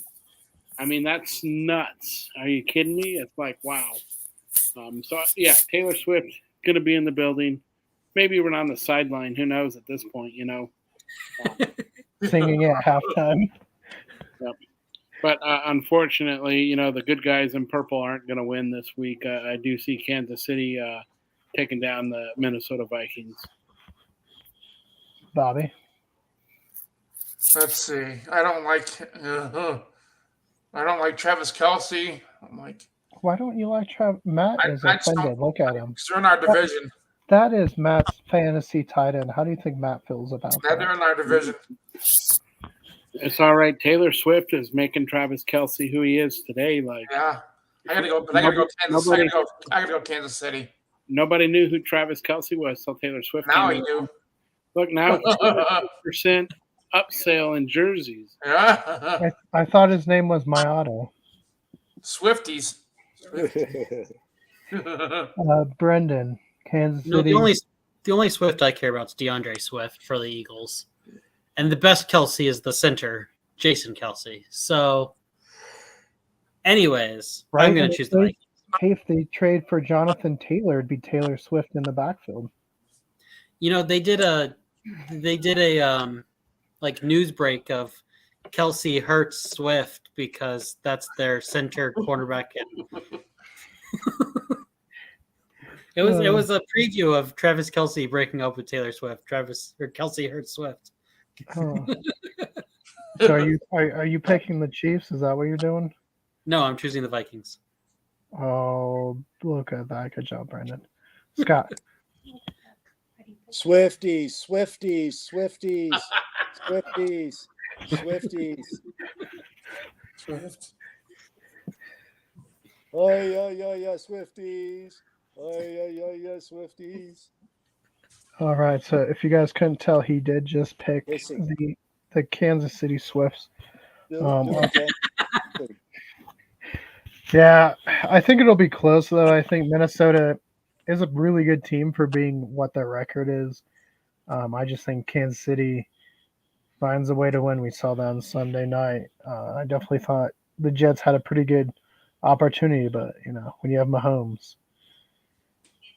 I mean, that's nuts. Are you kidding me? It's like, wow. So, yeah, Taylor Swift going to be in the building. Maybe even on the sideline. Who knows at this point, you know. Singing at halftime. Yep. But unfortunately, you know, the good guys in purple aren't going to win this week. I do see Kansas City taking down the Minnesota Vikings. Bobby? Let's see. I don't like Travis Kelce. I'm like, why don't you like Travis? Matt is offended. Look at him. Because they're in our division. That is Matt's fantasy tight end. How do you think Matt feels about that? They're in our division. It's all right. Taylor Swift is making Travis Kelce who he is today. Like, Yeah, I gotta go, but I gotta go Kansas. Nobody- I gotta go Kansas City. nobody knew who Travis Kelce was till Taylor Swift Now came I in. do. Look now, 2% upsale in jerseys. Yeah. I thought his name was My Auto. Swifties. Brendan, Kansas No, City. the only Swift I care about is DeAndre Swift for the Eagles, and the best Kelsey is the center, Jason Kelsey. So, anyways, Right, I'm going and to choose the Vikings. Hey, if they trade for Jonathan Taylor, it'd be Taylor Swift in the backfield. You know, they did a like news break of Kelsey Hurts Swift because that's their center cornerback. It was a preview of Travis Kelsey breaking up with Taylor Swift. Kelsey Hurts Swift. Oh. So are you picking the Chiefs? Is that what you're doing? No, I'm choosing the Vikings. Oh, look at that. Good job, Brandon. Scott. Swifties, Swifties, Swifties, Swifties, Swifties. Swift. Oh, yeah, Swifties. Oh, yeah, Swifties. All right. So if you guys couldn't tell, he did just pick Listen. the Kansas City Swifts. Yeah, I think it'll be close, though. I think Minnesota is a really good team for being what their record is. I just think Kansas City finds a way to win. We saw that on Sunday night. I definitely thought the Jets had a pretty good opportunity, but when you have Mahomes.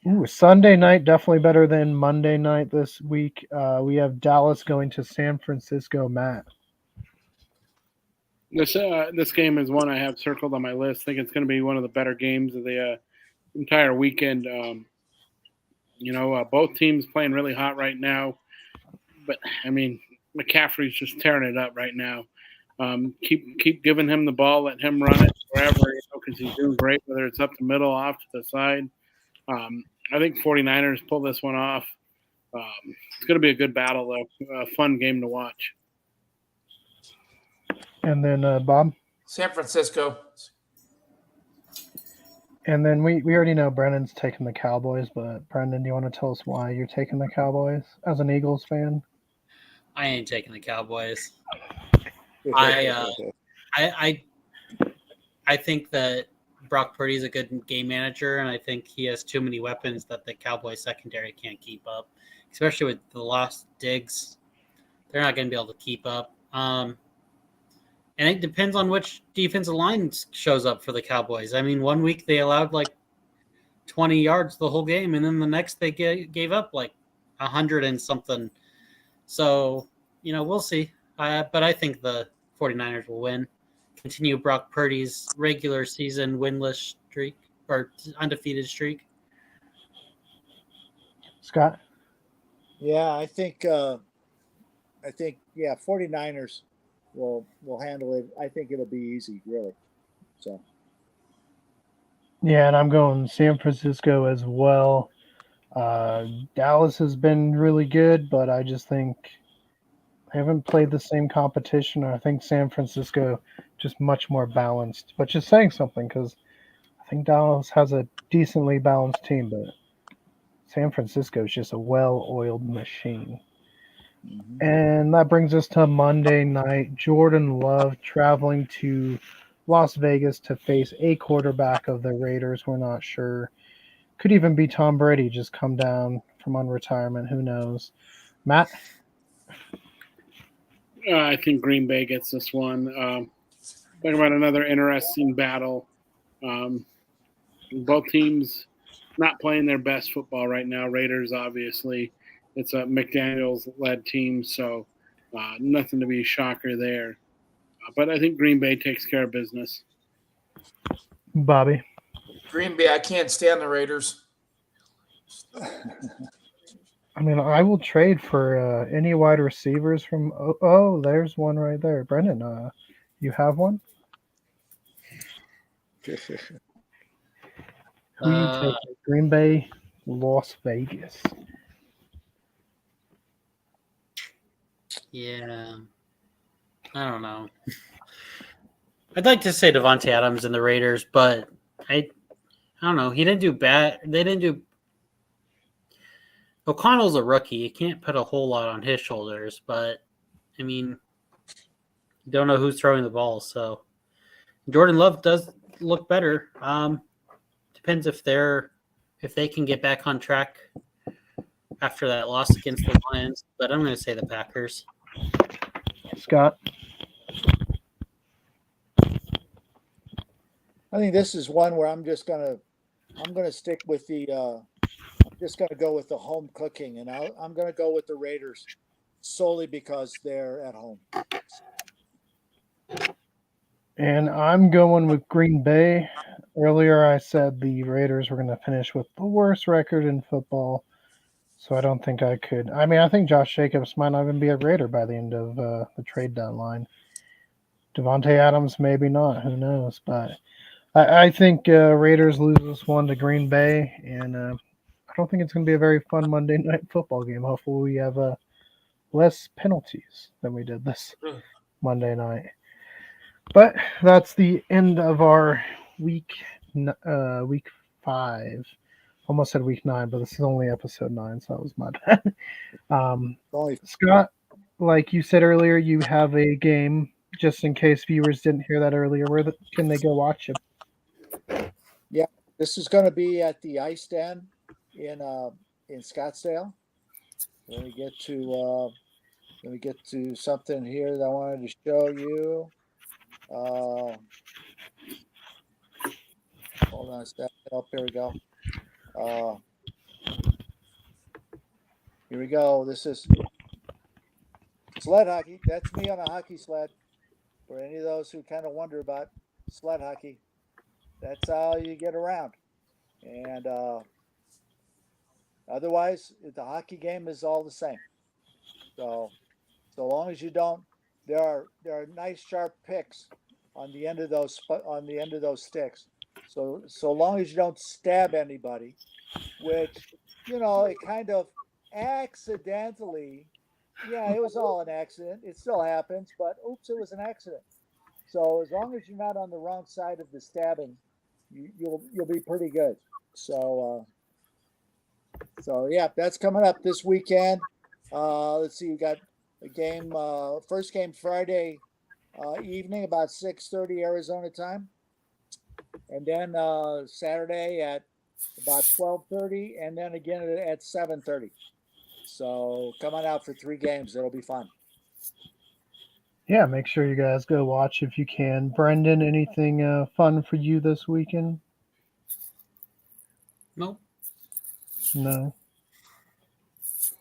Ooh, Sunday night definitely better than Monday night this week. We have Dallas going to San Francisco. Matt. This game is one I have circled on my list. I think it's going to be one of the better games of the entire weekend. Both teams playing really hot right now, but I mean McCaffrey's just tearing it up right now. Keep giving him the ball, let him run it wherever, because he's doing great. Whether it's up the middle, off to the side. I think 49ers pull this one off. It's going to be a good battle, though. A fun game to watch. And then Bob? San Francisco. And then we already know Brendan's taking the Cowboys, but Brendan, do you want to tell us why you're taking the Cowboys as an Eagles fan? I ain't taking the Cowboys. I think that Brock Purdy is a good game manager, and I think he has too many weapons that the Cowboys secondary can't keep up, especially with the lost Diggs. They're not going to be able to keep up. And it depends on which defensive line shows up for the Cowboys. I mean, one week they allowed like 20 yards the whole game, and then the next they gave up like 100 and something. So, we'll see. But I think the 49ers will win. Continue Brock Purdy's regular season winless streak or undefeated streak. Scott? Yeah, I think 49ers will handle it. I think it'll be easy, really. So. Yeah, and I'm going San Francisco as well. Dallas has been really good, but I just think they haven't played the same competition. I think San Francisco just much more balanced, which is saying something because I think Dallas has a decently balanced team, but San Francisco is just a well-oiled machine. Mm-hmm. And that brings us to Monday night. Jordan Love traveling to Las Vegas to face a quarterback of the Raiders. We're not sure. Could even be Tom Brady just come down from unretirement. Who knows? Matt? I think Green Bay gets this one. Talking about another interesting battle. Both teams not playing their best football right now. Raiders, obviously. It's a McDaniels-led team, so nothing to be a shocker there. But I think Green Bay takes care of business. Bobby? Green Bay, I can't stand the Raiders. I mean, I will trade for any wide receivers from. Oh, there's one right there, Brendan. You have one? Who you taking? Green Bay, Las Vegas. Yeah. I don't know. I'd like to say Devontae Adams and the Raiders, but I don't know. He didn't do bad. They didn't do. O'Connell's a rookie. You can't put a whole lot on his shoulders, but I mean, you don't know who's throwing the ball. So Jordan Love does look better. Depends if they can get back on track after that loss against the Lions. But I'm going to say the Packers. Scott? I think this is one where I'm gonna stick with the I'm just gonna go with the home cooking, and I'm gonna go with the Raiders solely because they're at home. And I'm going with Green Bay. Earlier, I said the Raiders were going to finish with the worst record in football, so I don't think I could. I mean, I think Josh Jacobs might not even be a Raider by the end of the trade deadline. Devontae Adams, maybe not. Who knows? But I think Raiders lose this one to Green Bay, and I don't think it's going to be a very fun Monday night football game. Hopefully, we have less penalties than we did this Monday night. But that's the end of our week 5. Almost said week 9, but this is only episode 9, so that was my bad. Scott, like you said earlier, you have a game. Just in case viewers didn't hear that earlier, where can they go watch it? Yeah, this is going to be at the Ice Den in Scottsdale. Let me get to something here that I wanted to show you. Hold on a second. Oh, here we go. Here we go. This is sled hockey. That's me on a hockey sled. For any of those who kind of wonder about sled hockey, that's how you get around. And otherwise, the hockey game is all the same. So long as you don't, there are nice sharp picks on the end of those sticks. So long as you don't stab anybody, which it kind of accidentally. Yeah, it was all an accident. It still happens, but oops, it was an accident. So as long as you're not on the wrong side of the stabbing, you'll be pretty good. So yeah, that's coming up this weekend. Let's see, you got a game. First game Friday evening about 6:30 Arizona time, and then Saturday at about 12:30, and then again at 7:30. So come on out for 3 games. It'll be fun. Yeah, make sure you guys go watch if you can. Brendan, anything fun for you this weekend? Nope. No.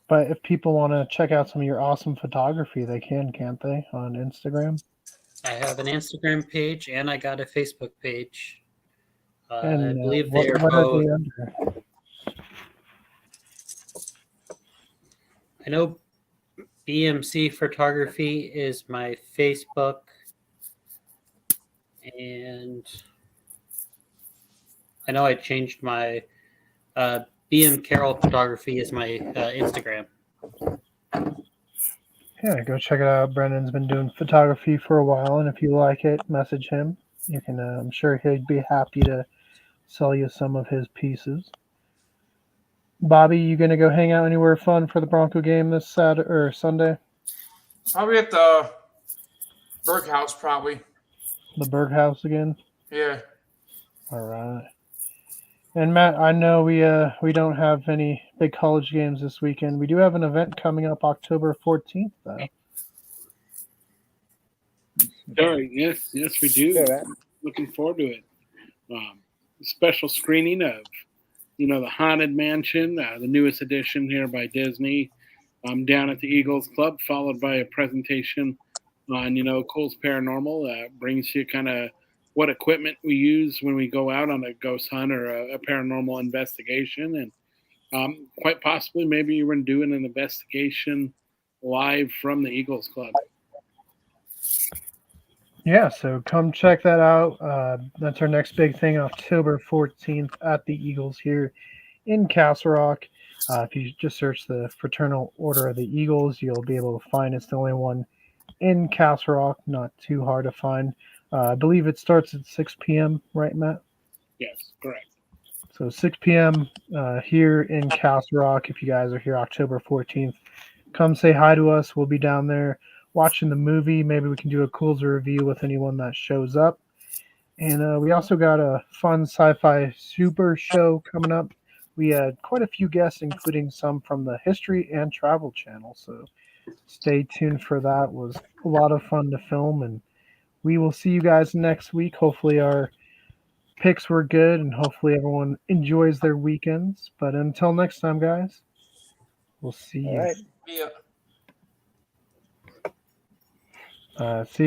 But if people want to check out some of your awesome photography, they can, can't they, on Instagram? I have an Instagram page and I got a Facebook page. And I believe what they're are both. they under? I know BMC Photography is my Facebook, and I know I changed my BM Carroll Photography is my Instagram. Yeah, go check it out. Brendan's been doing photography for a while, and if you like it, message him. You can. I'm sure he'd be happy to sell you some of his pieces. Bobby, you gonna go hang out anywhere fun for the Bronco game this Saturday or Sunday? Probably at the Berg House, probably. The Berg House again? Yeah. All right. And Matt, I know we don't have any big college games this weekend. We do have an event coming up October 14th, though. Sorry, yes, we do. Yeah. Looking forward to it. Special screening of, the Haunted Mansion, the newest edition here by Disney, down at the Eagles Club, followed by a presentation on, Culz Paranormal. Brings you kind of what equipment we use when we go out on a ghost hunt or a paranormal investigation. And quite possibly maybe you're doing an investigation live from the Eagles Club. Yeah, so come check that out. That's our next big thing, October 14th at the Eagles here in Castle Rock. If you just search the Fraternal Order of the Eagles, you'll be able to find it's the only one in Castle Rock, not too hard to find. I believe it starts at 6 p.m., right, Matt? Yes, correct. So 6 p.m. Here in Castle Rock. If you guys are here October 14th, come say hi to us. We'll be down there watching the movie. Maybe we can do a Culz review with anyone that shows up. And we also got a fun sci-fi super show coming up. We had quite a few guests, including some from the History and Travel channel. So stay tuned for that. It was a lot of fun to film, and we will see you guys next week. Hopefully our picks were good, and hopefully everyone enjoys their weekends. But until next time, guys, we'll see All you. right. Yeah. See